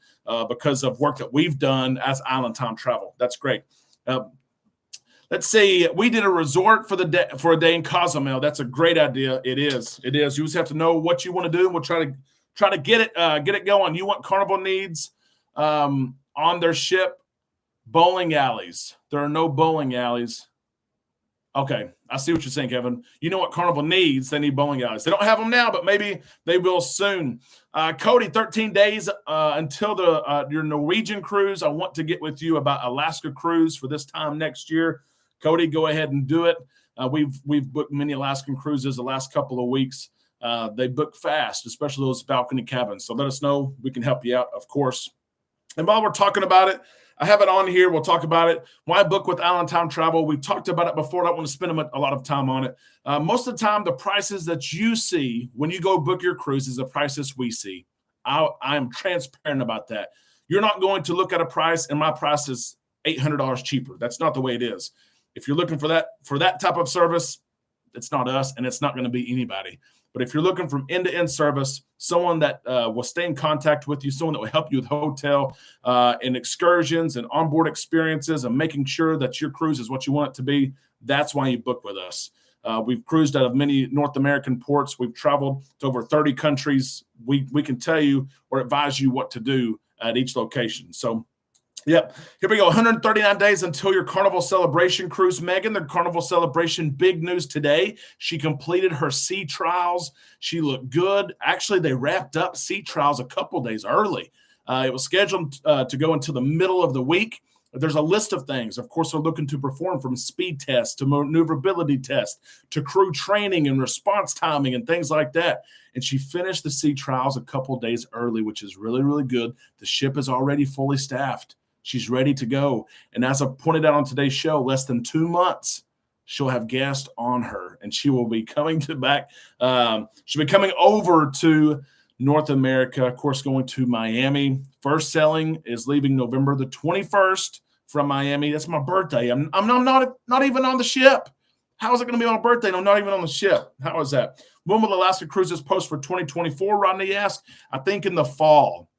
because of work that we've done as Island Time Travel. That's great. Let's see. We did a resort for a day in Cozumel. That's a great idea. It is. You just have to know what you want to do, and we'll try to get it going. You want Carnival needs on their ship bowling alleys. There are no bowling alleys. Okay, I see what you're saying, Kevin. You know what Carnival needs? They need bowling alleys. They don't have them now, but maybe they will soon. Cody, 13 days until your Norwegian cruise. I want to get with you about Alaska cruise for this time next year. Cody, go ahead and do it. We've booked many Alaskan cruises the last couple of weeks. They book fast, especially those balcony cabins. So let us know. We can help you out, of course. And while we're talking about it, I have it on here. We'll talk about it. Why book with Island Time Travel? We talked about it before. I don't want to spend a lot of time on it. Most of the time, the prices that you see when you go book your cruise is the prices we see. I am transparent about that. You're not going to look at a price and my price is $800 cheaper. That's not the way it is. If you're looking for that type of service, it's not us, and it's not going to be anybody. But if you're looking from end-to-end service, someone that will stay in contact with you, someone that will help you with hotel and excursions and onboard experiences and making sure that your cruise is what you want it to be, that's why you book with us. We've cruised out of many North American ports. We've traveled to over 30 countries. We can tell you or advise you what to do at each location. So, yep. Here we go. 139 days until your Carnival Celebration cruise. Megan, the Carnival Celebration, big news today. She completed her sea trials. She looked good. Actually, they wrapped up sea trials a couple days early. It was scheduled to go until the middle of the week. There's a list of things. Of course, they're looking to perform from speed tests to maneuverability tests to crew training and response timing and things like that. And she finished the sea trials a couple days early, which is really, really good. The ship is already fully staffed. She's ready to go. And as I pointed out on today's show, less than 2 months, she'll have guests on her, and she will be coming back. She'll be coming over to North America, of course, going to Miami. First sailing is leaving November the 21st from Miami. That's my birthday. I'm not even on the ship. How is it going to be on my birthday and I'm not even on the ship? How is that? When will Alaska Cruises post for 2024? Rodney asked. I think in the fall.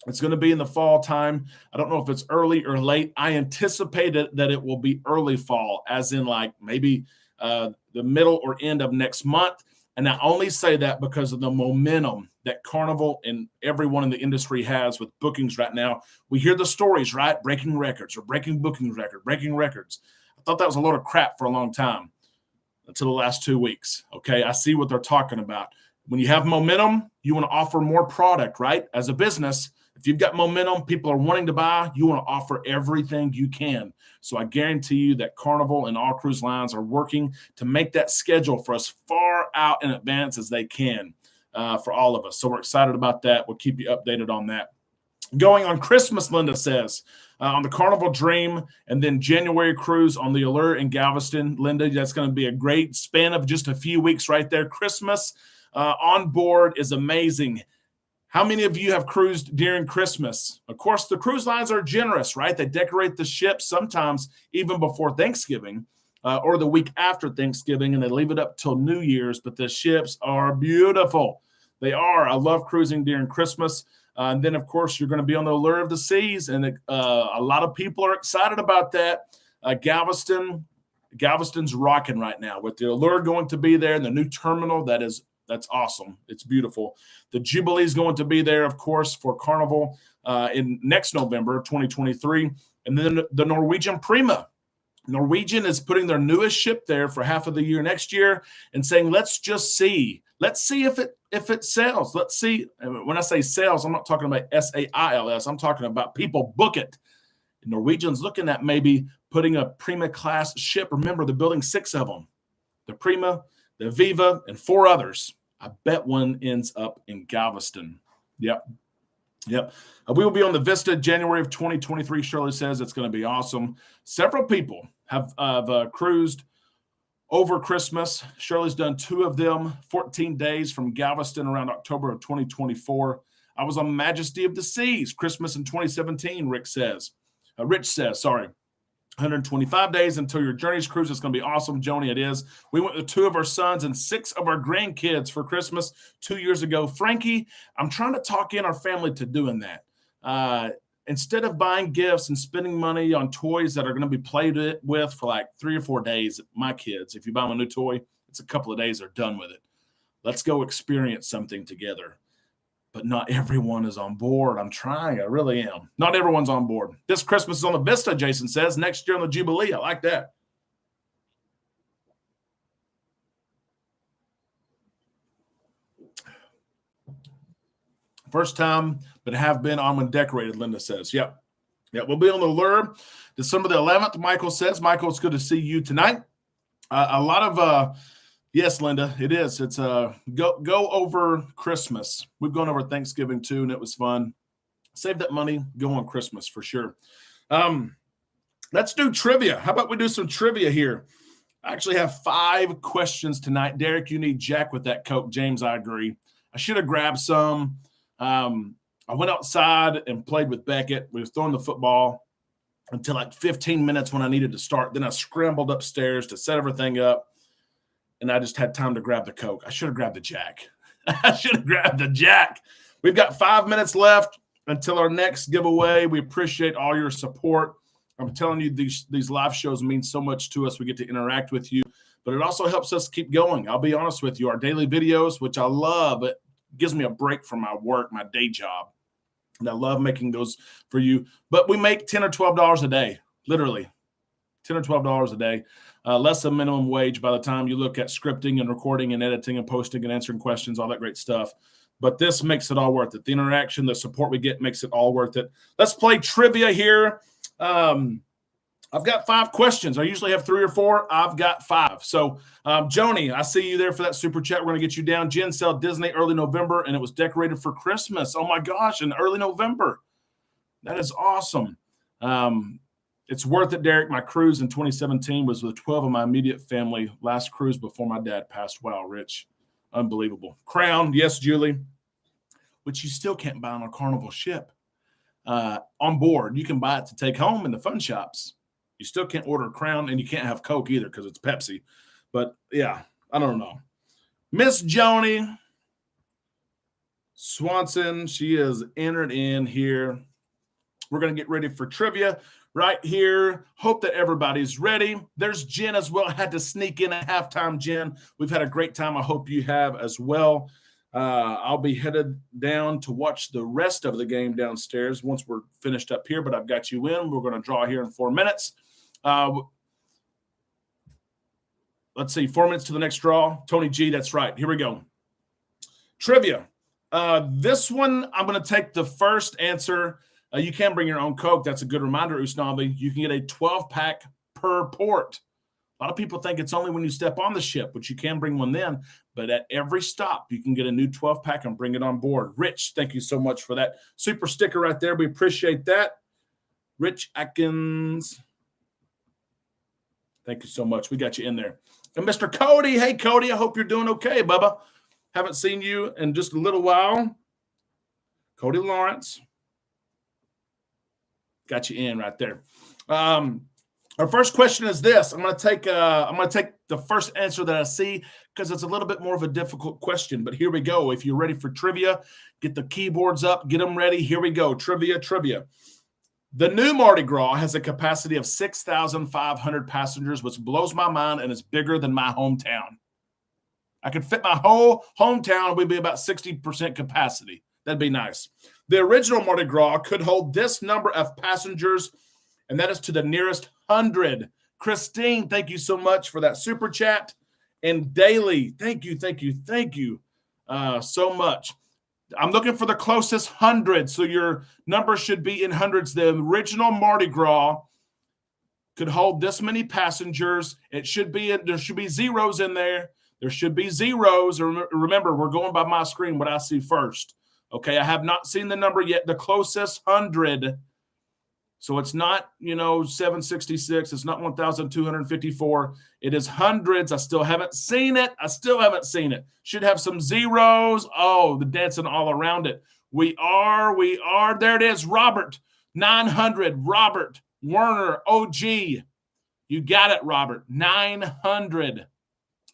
It's going to be in the fall time. I don't know if it's early or late. I anticipate that it will be early fall, as in like maybe the middle or end of next month. And I only say that because of the momentum that Carnival and everyone in the industry has with bookings right now. We hear the stories, right? Breaking records or breaking bookings record, breaking records. I thought that was a load of crap for a long time until the last 2 weeks. Okay, I see what they're talking about. When you have momentum, you want to offer more product, right? As a business, if you've got momentum, people are wanting to buy, you want to offer everything you can. So I guarantee you that Carnival and all cruise lines are working to make that schedule for us far out in advance as they can for all of us. So we're excited about that. We'll keep you updated on that. Going on Christmas, Linda says, on the Carnival Dream, and then January cruise on the Allure in Galveston. Linda, that's going to be a great span of just a few weeks right there. Christmas on board is amazing. How many of you have cruised during Christmas? Of course, the cruise lines are generous, right? They decorate the ship sometimes even before Thanksgiving or the week after Thanksgiving, and they leave it up till New Year's, but the ships are beautiful. They are. I love cruising during Christmas. And then, of course, you're going to be on the Allure of the Seas, and a lot of people are excited about that. Galveston's rocking right now with the Allure going to be there and the new terminal that is That's awesome. It's beautiful. The Jubilee is going to be there, of course, for Carnival in next November, 2023. And then the Norwegian Prima. Norwegian is putting their newest ship there for half of the year next year and saying, let's just see. Let's see if it sells. Let's see. When I say sales, I'm not talking about SAILS. I'm talking about people book it. Norwegian's looking at maybe putting a Prima class ship. Remember, they're building 6 of them. The Prima, the Viva, and 4 others. I bet one ends up in Galveston. Yep. We will be on the Vista January of 2023. Shirley says it's going to be awesome. Several people have cruised over Christmas. Shirley's done 2 of them, 14 days from Galveston around October of 2024. I was on Majesty of the Seas, Christmas in 2017, Rich says, 125 days until your journey's cruise. It's going to be awesome, Joni. It is. We went with 2 of our sons and 6 of our grandkids for Christmas 2 years ago. Frankie, I'm trying to talk in our family to doing that. Instead of buying gifts and spending money on toys that are going to be played with for like 3 or 4 days, my kids, if you buy them a new toy, it's a couple of days, they're done with it. Let's go experience something together. But not everyone is on board. I'm trying. I really am. Not everyone's on board. This Christmas is on the Vista, Jason says. Next year on the Jubilee. I like that. First time, but have been on when decorated, Linda says. Yep. We'll be on the Lure December the 11th, Michael says. Michael, it's good to see you tonight. A lot of yes, Linda, it is. It's go over Christmas. We've gone over Thanksgiving too, and it was fun. Save that money, go on Christmas for sure. Let's do trivia. How about we do some trivia here? I actually have 5 questions tonight. Derek, you need Jack with that Coke. James, I agree. I should have grabbed some. I went outside and played with Beckett. We were throwing the football until like 15 minutes when I needed to start. Then I scrambled upstairs to set everything up. And I just had time to grab the Coke. I should have grabbed the Jack. We've got 5 minutes left until our next giveaway. We appreciate all your support. I'm telling you, these live shows mean so much to us. We get to interact with you, but it also helps us keep going. I'll be honest with you. Our daily videos, which I love, it gives me a break from my work, my day job. And I love making those for you. But we make $10 or $12 a day, literally. $10 or $12 a day. Less than minimum wage by the time you look at scripting and recording and editing and posting and answering questions, all that great stuff. But this makes it all worth it. The interaction, the support we get makes it all worth it. Let's play trivia here. I've got 5 questions. I usually have 3 or 4. I've got 5. So, Joni, I see you there for that super chat. We're going to get you down. Jen said Disney early November, and it was decorated for Christmas. Oh, my gosh, in early November. That is awesome. It's worth it, Derek. My cruise in 2017 was with 12 of my immediate family. Last cruise before my dad passed. Wow, Rich. Unbelievable. Crown, yes, Julie. Which you still can't buy on a Carnival ship. On board, you can buy it to take home in the fun shops. You still can't order a Crown, and you can't have Coke either because it's Pepsi. But, yeah, I don't know. Miss Joni Swanson, she is entered in here. We're going to get ready for trivia right here. Hope that everybody's ready. There's Jen as well. I had to sneak in at halftime, Jen. We've had a great time. I hope you have as well. I'll be headed down to watch the rest of the game downstairs once we're finished up here, but I've got you in. We're going to draw here in 4 minutes. Let's see, 4 minutes to the next draw. Tony G, that's right. Here we go. Trivia. This one, I'm going to take the first answer. You can bring your own Coke. That's a good reminder, Usnavi. You can get a 12-pack per port. A lot of people think it's only when you step on the ship, which you can bring one then. But at every stop, you can get a new 12-pack and bring it on board. Rich, thank you so much for that super sticker right there. We appreciate that. Rich Atkins. Thank you so much. We got you in there. And Mr. Cody. Hey, Cody, I hope you're doing okay, Bubba. Haven't seen you in just a little while. Cody Lawrence. Got you in right there. Our first question is this. I'm going to take the first answer that I see because it's a little bit more of a difficult question. But here we go. If you're ready for trivia, get the keyboards up, get them ready. Here we go. Trivia. The new Mardi Gras has a capacity of 6,500 passengers, which blows my mind and is bigger than my hometown. I could fit my whole hometown. We'd be about 60% capacity. That'd be nice. The original Mardi Gras could hold this number of passengers, and that is to the nearest 100. Christine, thank you so much for that super chat. And Daily, thank you so much. I'm looking for the closest 100, so your number should be in hundreds. The original Mardi Gras could hold this many passengers. There should be zeros in there. There should be zeros. Remember, we're going by my screen, what I see first. Okay, I have not seen the number yet. The closest 100. So it's not, 766. It's not 1,254. It is hundreds. I still haven't seen it. Should have some zeros. Oh, the dancing all around it. We are. There it is. Robert, 900. Robert Werner, OG. You got it, Robert. 900.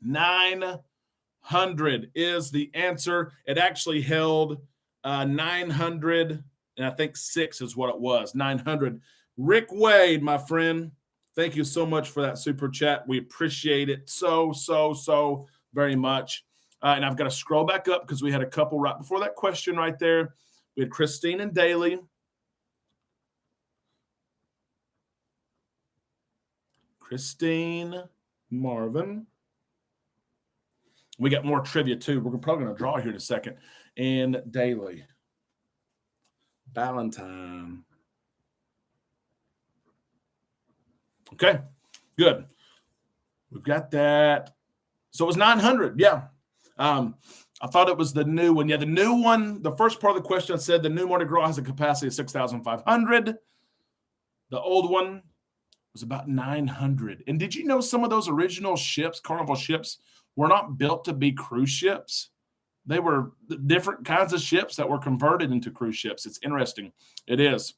900 is the answer. It actually held 900. And I think 6 is what it was, 900. Rick Wade, my friend, thank you so much for that super chat. We appreciate it so very much. And I've got to scroll back up because we had a couple right before that question right there. We had Christine and Daly. Christine, Marvin. We got more trivia, too. We're probably going to draw here in a second. And Daly. Valentine. Okay, good. We've got that. So it was 900. Yeah. I thought it was the new one. Yeah, the new one, the first part of the question said the new Mardi Gras has a capacity of 6,500. The old one was about 900. And did you know some of those original ships, Carnival ships, were not built to be cruise ships? They were different kinds of ships that were converted into cruise ships. It's interesting. It is.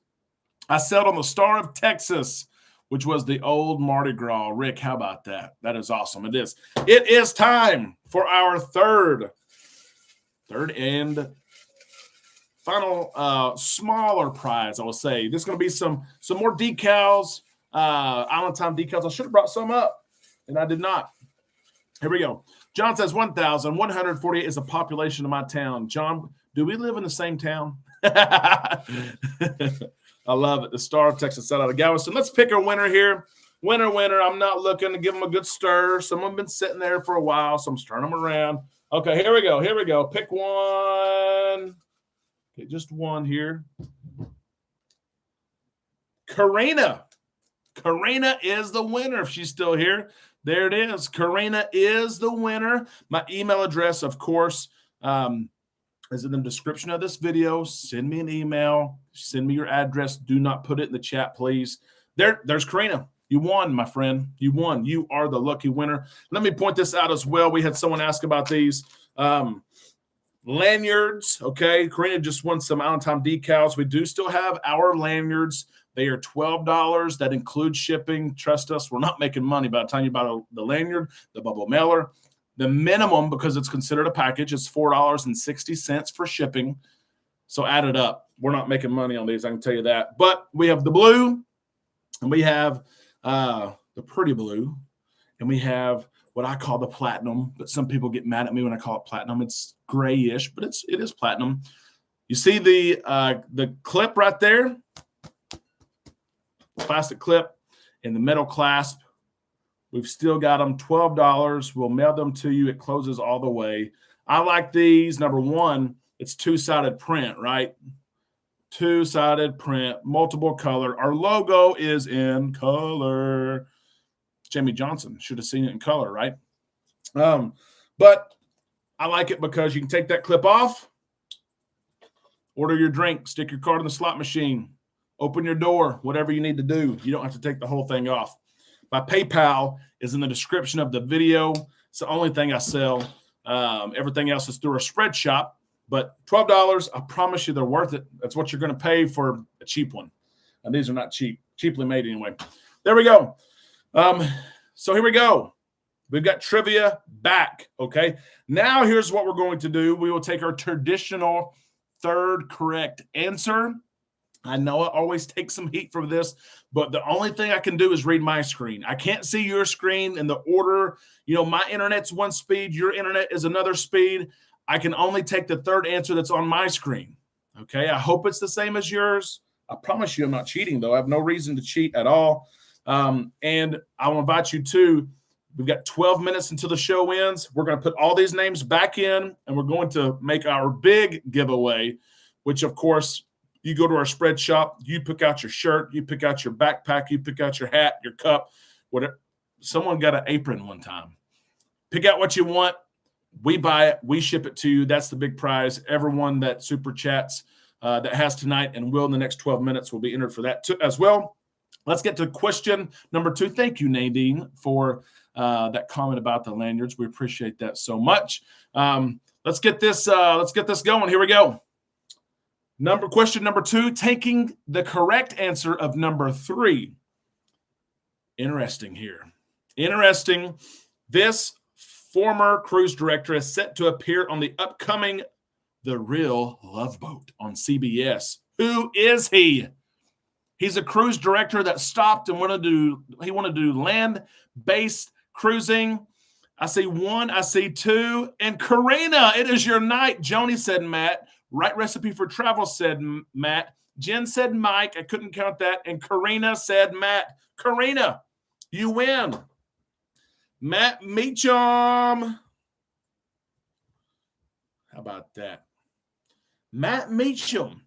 I sailed on the Star of Texas, which was the old Mardi Gras. Rick, how about that? That is awesome. It is. It is time for our third and final smaller prize, I will say. This is going to be some more decals, Island Time decals. I should have brought some up, and I did not. Here we go. John says 1,148 is the population of my town. John, do we live in the same town? I love it. The Star of Texas out of Galveston. Let's pick a winner here. Winner. I'm not looking to give them a good stir. Some have been sitting there for a while, so I'm stirring them around. Okay, here we go. Pick one. Okay, just one here. Karina. Karina is the winner if she's still here. There it is. Karina is the winner. My email address, of course, is in the description of this video. Send me an email. Send me your address. Do not put it in the chat, please. There's Karina. You won, my friend. You won. You are the lucky winner. Let me point this out as well. We had someone ask about these lanyards. Okay, Karina just won some Island Time decals. We do still have our lanyards. They are $12. That includes shipping. Trust us, we're not making money by the time you buy the lanyard, the bubble mailer. The minimum, because it's considered a package, is $4.60 for shipping. So add it up. We're not making money on these, I can tell you that. But we have the blue, and we have the pretty blue, and we have what I call the platinum. But some people get mad at me when I call it platinum. It's grayish, but it is platinum. You see the clip right there? Plastic clip and the metal clasp. We've still got them $12. We'll mail them to you. It closes all the way. I like these. Number one, it's two-sided print, right? Two-sided print, multiple color. Our logo is in color. Jamie Johnson should have seen it in color, right? But I like it because you can take that clip off, order your drink, stick your card in the slot machine, open your door, whatever you need to do. You don't have to take the whole thing off. My PayPal is in the description of the video. It's the only thing I sell. Everything else is through a spread shop. But $12, I promise you they're worth it. That's what you're going to pay for a cheap one. And these are not cheap. Cheaply made anyway. There we go. So here we go. We've got trivia back, okay? Now here's what we're going to do. We will take our traditional third correct answer, I know I always take some heat for this, but the only thing I can do is read my screen. I can't see your screen in the order. My internet's one speed, your internet is another speed. I can only take the third answer that's on my screen. Okay, I hope it's the same as yours. I promise you I'm not cheating, though. I have no reason to cheat at all. And I'll invite you to, we've got 12 minutes until the show ends. We're going to put all these names back in, and we're going to make our big giveaway, which, of course, you go to our spread shop, you pick out your shirt, you pick out your backpack, you pick out your hat, your cup, whatever. Someone got an apron one time. Pick out what you want. We buy it. We ship it to you. That's the big prize. Everyone that super chats that has tonight and will in the next 12 minutes will be entered for that too, as well. Let's get to question number 2. Thank you, Nadine, for that comment about the lanyards. We appreciate that so much. Let's get this going. Here we go. Question number 2, taking the correct answer of number 3. Interesting here. Interesting. This former cruise director is set to appear on the upcoming The Real Love Boat on CBS. Who is he? He's a cruise director that stopped and wanted to do land-based cruising. I see 1, I see 2, and Karina, it is your night. Joni said Matt. Right Recipe for Travel said Matt. Jen said Mike. I couldn't count that. And Karina said Matt. Karina, you win. Matt Meacham. How about that? Matt Meacham.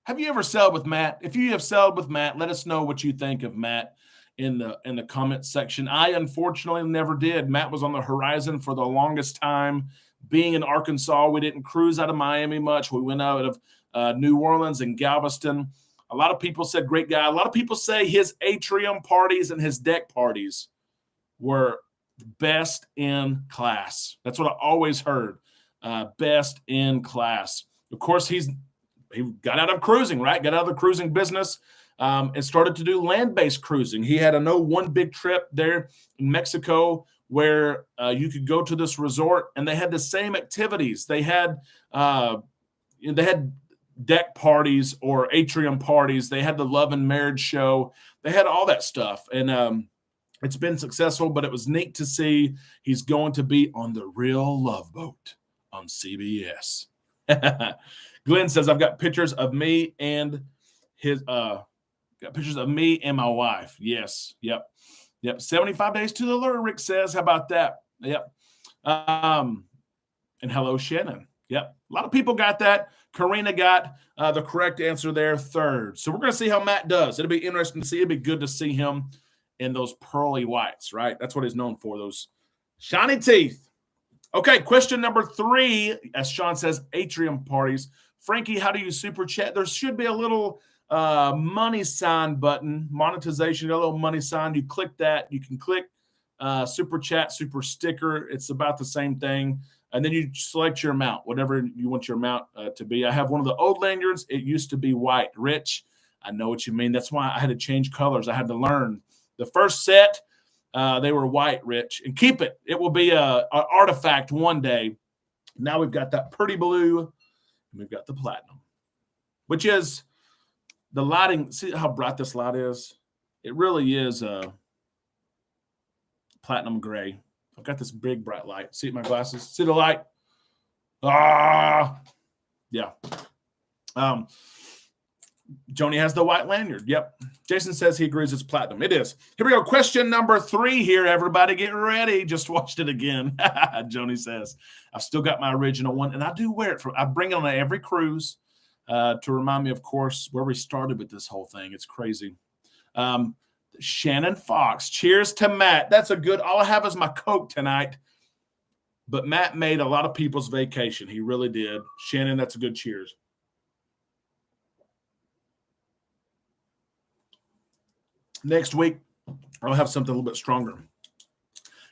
Have you ever sailed with Matt? If you have sailed with Matt, let us know what you think of Matt in the comment section. I unfortunately never did. Matt was on the horizon for the longest time. Being in Arkansas, we didn't cruise out of Miami much. We went out of New Orleans and Galveston. A lot of people said great guy. A lot of people say his atrium parties and his deck parties were best in class. That's what I always heard. Best in class. Of course, he got out of cruising, right? Got out of the cruising business and started to do land-based cruising. He had one big trip there in Mexico where you could go to this resort and they had the same activities. They had deck parties or atrium parties. They had the love and marriage show. They had all that stuff. And it's been successful, but it was neat to see he's going to be on The Real Love Boat on CBS. Glenn says, I've got pictures of me and my wife. Yes. Yep. 75 days to the lure, Rick says. How about that? Yep. And hello, Shannon. Yep. A lot of people got that. Karina got the correct answer there, 3rd. So we're going to see how Matt does. It'll be interesting to see. It'll be good to see him in those pearly whites, right? That's what he's known for, those shiny teeth. Okay, question number 3, as Sean says, atrium parties. Frankie, how do you super chat? There should be a little money sign button, monetization, a little money sign. You click that. You can click super chat, super sticker. It's about the same thing. And then you select your amount, whatever you want your amount to be. I have one of the old lanyards. It used to be white. Rich, I know what you mean. That's why I had to change colors. I had to learn. The first set, they were white, Rich. And keep it. It will be an artifact one day. Now we've got that pretty blue, and we've got the platinum, which is the lighting. See how bright this light is? It really is platinum gray. I've got this big bright light. See my glasses? See the light? Yeah. Joni has the white lanyard. Yep. Jason says he agrees it's platinum. It is. Here we go. Question number 3 here. Everybody get ready. Just watched it again. Joni says, I've still got my original one, and I do wear it. I bring it on every cruise to remind me, of course, where we started with this whole thing. It's crazy. Shannon Fox. Cheers to Matt. That's a good. All I have is my Coke tonight. But Matt made a lot of people's vacation. He really did. Shannon, that's a good cheers. Next week, I'll have something a little bit stronger.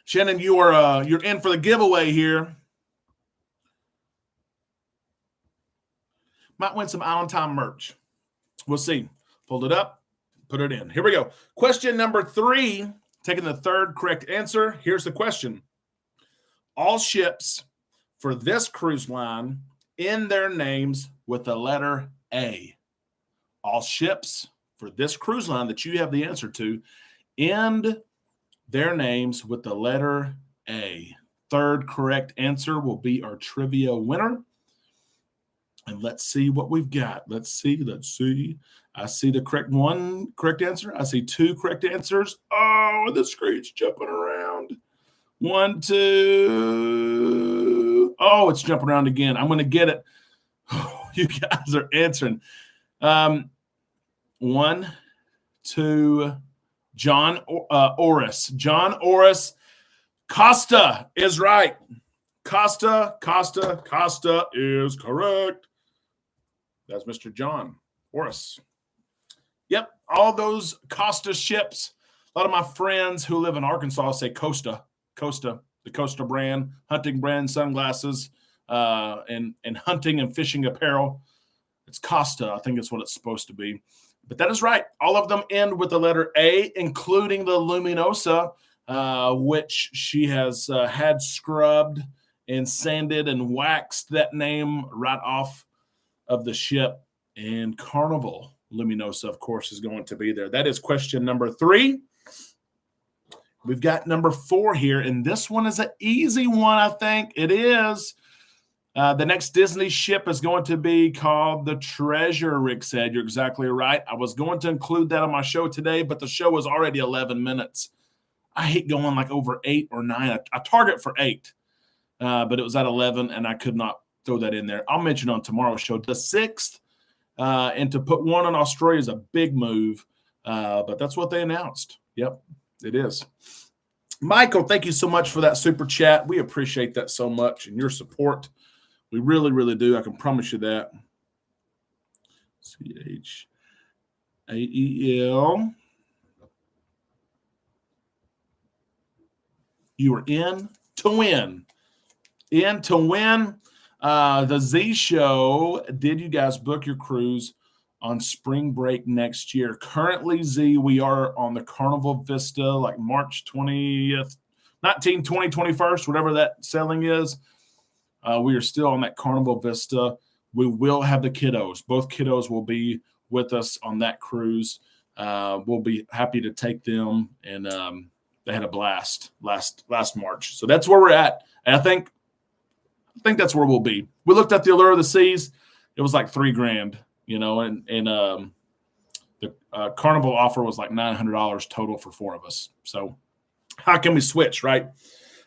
Shannon, you're in for the giveaway here. Might win some Island Time merch. We'll see. Fold it up, put it in. Here we go. Question number 3, taking the 3rd correct answer. Here's the question. All ships for this cruise line end their names with the letter A. All ships for this cruise line that you have the answer to end their names with the letter A. Third correct answer will be our trivia winner. And let's see what we've got. Let's see. I see the one correct answer. I see two correct answers. Oh, the screen's jumping around. 1, 2. Oh, it's jumping around again. I'm going to get it. Oh, you guys are answering. 1, 2. John Orris. John Orris. Costa is right. Costa is correct. That's Mr. John Orris. Yep, all those Costa ships. A lot of my friends who live in Arkansas say Costa, the Costa brand, hunting brand sunglasses, and hunting and fishing apparel. It's Costa. I think it's what it's supposed to be. But that is right. All of them end with the letter A, including the Luminosa, which she has had scrubbed and sanded and waxed that name right off of the ship. And Carnival Luminosa, of course, is going to be there. That is question number 3. We've got number 4 here, and this one is an easy one, I think. It is. The next Disney ship is going to be called the Treasure, Rick said. You're exactly right. I was going to include that on my show today, but the show was already 11 minutes. I hate going like over 8 or 9. I target for 8, but it was at 11, and I could not throw that in there. I'll mention on tomorrow's show. The 6th, and to put one in Australia is a big move, but that's what they announced. Yep, it is. Michael, thank you so much for that super chat. We appreciate that so much and your support. We really, really do. I can promise you that. CHAEL. You are in to win. In to win. The Z Show. Did you guys book your cruise on spring break next year? Currently, Z, we are on the Carnival Vista, like March 20th, 19, 20, 21st, whatever that sailing is. We are still on that Carnival Vista. We will have the kiddos. Both kiddos will be with us on that cruise. We'll be happy to take them, and they had a blast last March. So that's where we're at, and I think that's where we'll be. We looked at the Allure of the Seas. It was like $3,000, and the Carnival offer was like $900 total for 4 of us. So how can we switch, right?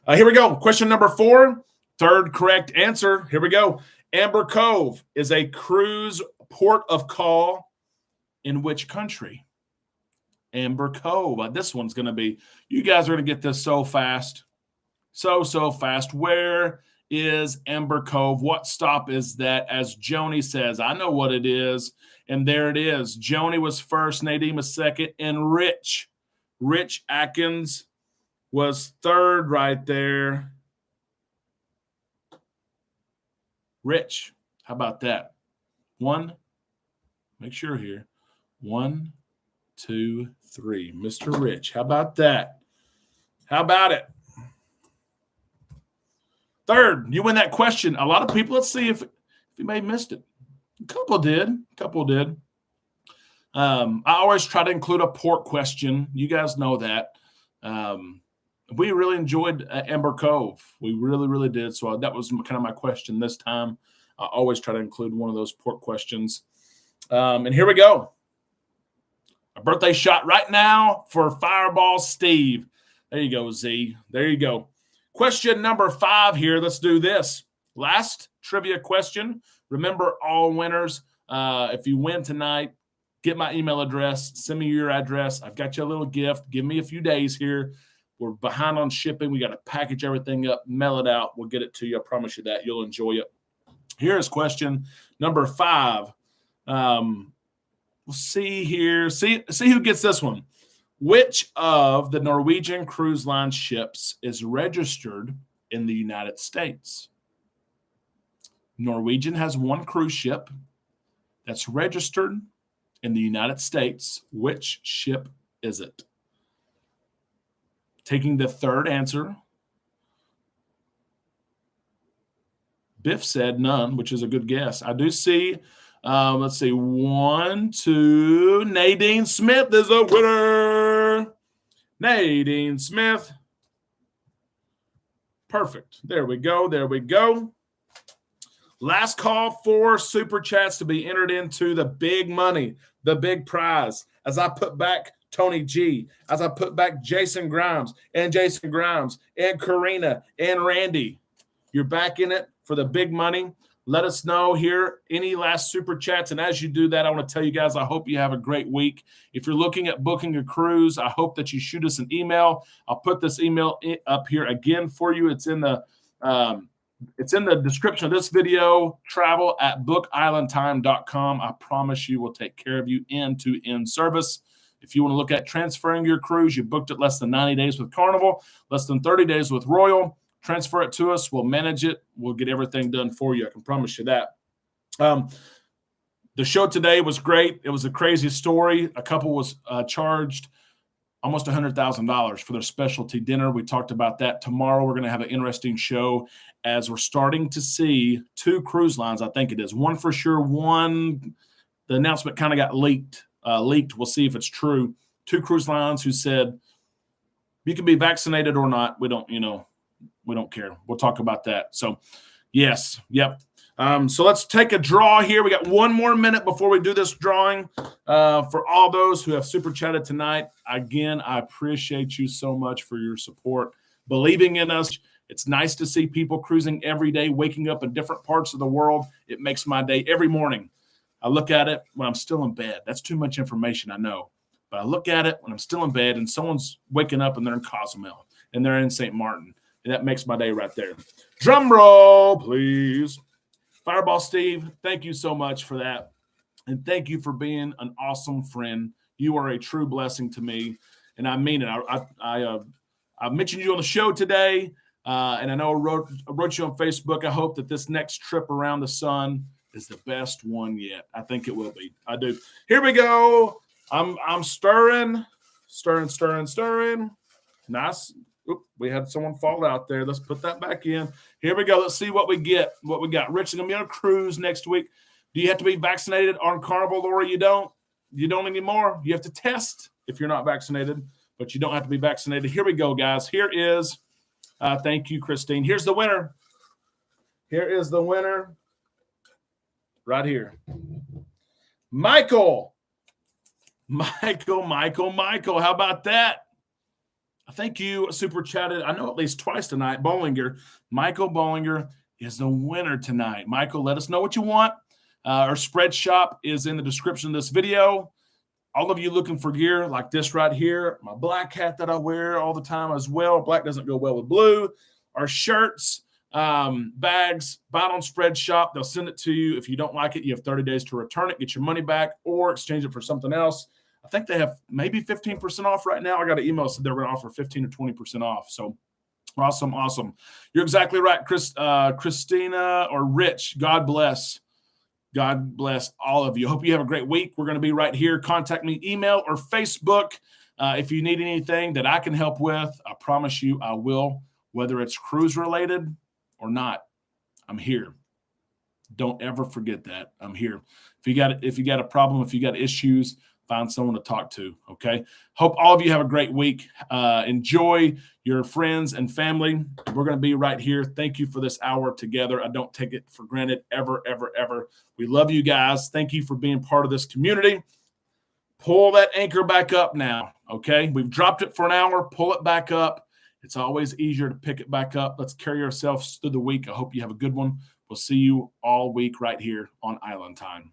Here we go. Question number 4. Third correct answer. Here we go. Amber Cove is a cruise port of call in which country? Amber Cove. This one's going to be, you guys are going to get this so fast. So fast. Where is Amber Cove? What stop is that? As Joni says, I know what it is. And there it is. Joni was first, Nadine was second, and Rich Atkins was third right there. Rich, how about that? 1, make sure here. 1, 2, 3. Mr. Rich, how about that? How about it? Third, you win that question. A lot of people, let's see if you may have missed it. A couple did. I always try to include a port question. You guys know that. We really enjoyed Amber Cove. We really, really did. So that was kind of my question this time. I always try to include one of those port questions. And here we go. A birthday shot right now for Fireball Steve. There you go, Z. There you go. Question number 5 here. Let's do this. Last trivia question. Remember, all winners, if you win tonight, get my email address. Send me your address. I've got you a little gift. Give me a few days here. We're behind on shipping. We got to package everything up, mail it out. We'll get it to you. I promise you that. You'll enjoy it. Here's question number 5. We'll see here. See who gets this one. Which of the Norwegian Cruise Line ships is registered in the United States? Norwegian has one cruise ship that's registered in the United States. Which ship is it? Taking the third answer, Biff said none, which is a good guess. I do see Let's see. 1, 2. Nadine Smith is a winner. Nadine Smith. Perfect. There we go. There we go. Last call for super chats to be entered into the big money, the big prize. As I put back Tony G, as I put back Jason Grimes and Karina and Randy. You're back in it for the big money. Let us know here any last super chats. And as you do that, I want to tell you guys, I hope you have a great week. If you're looking at booking a cruise, I hope that you shoot us an email. I'll put this email up here again for you. It's in the description of this video. travel@bookislandtime.com. I promise you we'll take care of you end-to-end service. If you want to look at transferring your cruise, you booked it less than 90 days with Carnival, less than 30 days with Royal. Transfer it to us. We'll manage it. We'll get everything done for you. I can promise you that. The show today was great. It was a crazy story. A couple was charged almost $100,000 for their specialty dinner. We talked about that. Tomorrow we're going to have an interesting show as we're starting to see 2 cruise lines, I think it is. One for sure, one, the announcement kind of got leaked. We'll see if it's true. 2 cruise lines who said, you can be vaccinated or not. We don't care. We'll talk about that. So, yes. Yep. So let's take a draw here. We got 1 more minute before we do this drawing. For all those who have super chatted tonight, again, I appreciate you so much for your support, believing in us. It's nice to see people cruising every day, waking up in different parts of the world. It makes my day every morning. I look at it when I'm still in bed. That's too much information, I know. But I look at it when I'm still in bed and someone's waking up and they're in Cozumel and they're in St. Martin. And that makes my day right there. Drum roll, please. Fireball Steve, thank you so much for that. And thank you for being an awesome friend. You are a true blessing to me. And I mean it. I mentioned you on the show today. And I know I wrote you on Facebook. I hope that this next trip around the sun is the best one yet. I think it will be. I do. Here we go. I'm stirring. Nice. Oop, we had someone fall out there. Let's put that back in. Here we go. Let's see what we get. What we got. Rich is going to be on a cruise next week. Do you have to be vaccinated on Carnival, or you don't? You don't anymore. You have to test if you're not vaccinated, but you don't have to be vaccinated. Here we go, guys. Here is, thank you, Christine. Here's the winner. Here is the winner. Right here. Michael. How about that? Thank you, super chatted. I know at least twice tonight. Bollinger. Michael Bollinger is the winner tonight. Michael, let us know what you want. Our spread shop is in the description of this video. All of you looking for gear like this right here, my black hat that I wear all the time as well. Black doesn't go well with blue. Our shirts, bags, buy it on spread shop. They'll send it to you. If you don't like it, you have 30 days to return it, get your money back, or exchange it for something else. I think they have maybe 15% off right now. I got an email that said they're going to offer 15 or 20% off. So awesome. You're exactly right, Christina or Rich. God bless all of you. Hope you have a great week. We're going to be right here. Contact me, email or Facebook. If you need anything that I can help with, I promise you I will, whether it's cruise related or not. I'm here. Don't ever forget that. I'm here. If you got a problem, if you got issues, find someone to talk to, okay? Hope all of you have a great week. Enjoy your friends and family. We're going to be right here. Thank you for this hour together. I don't take it for granted ever. We love you guys. Thank you for being part of this community. Pull that anchor back up now, okay? We've dropped it for an hour. Pull it back up. It's always easier to pick it back up. Let's carry ourselves through the week. I hope you have a good one. We'll see you all week right here on Island Time.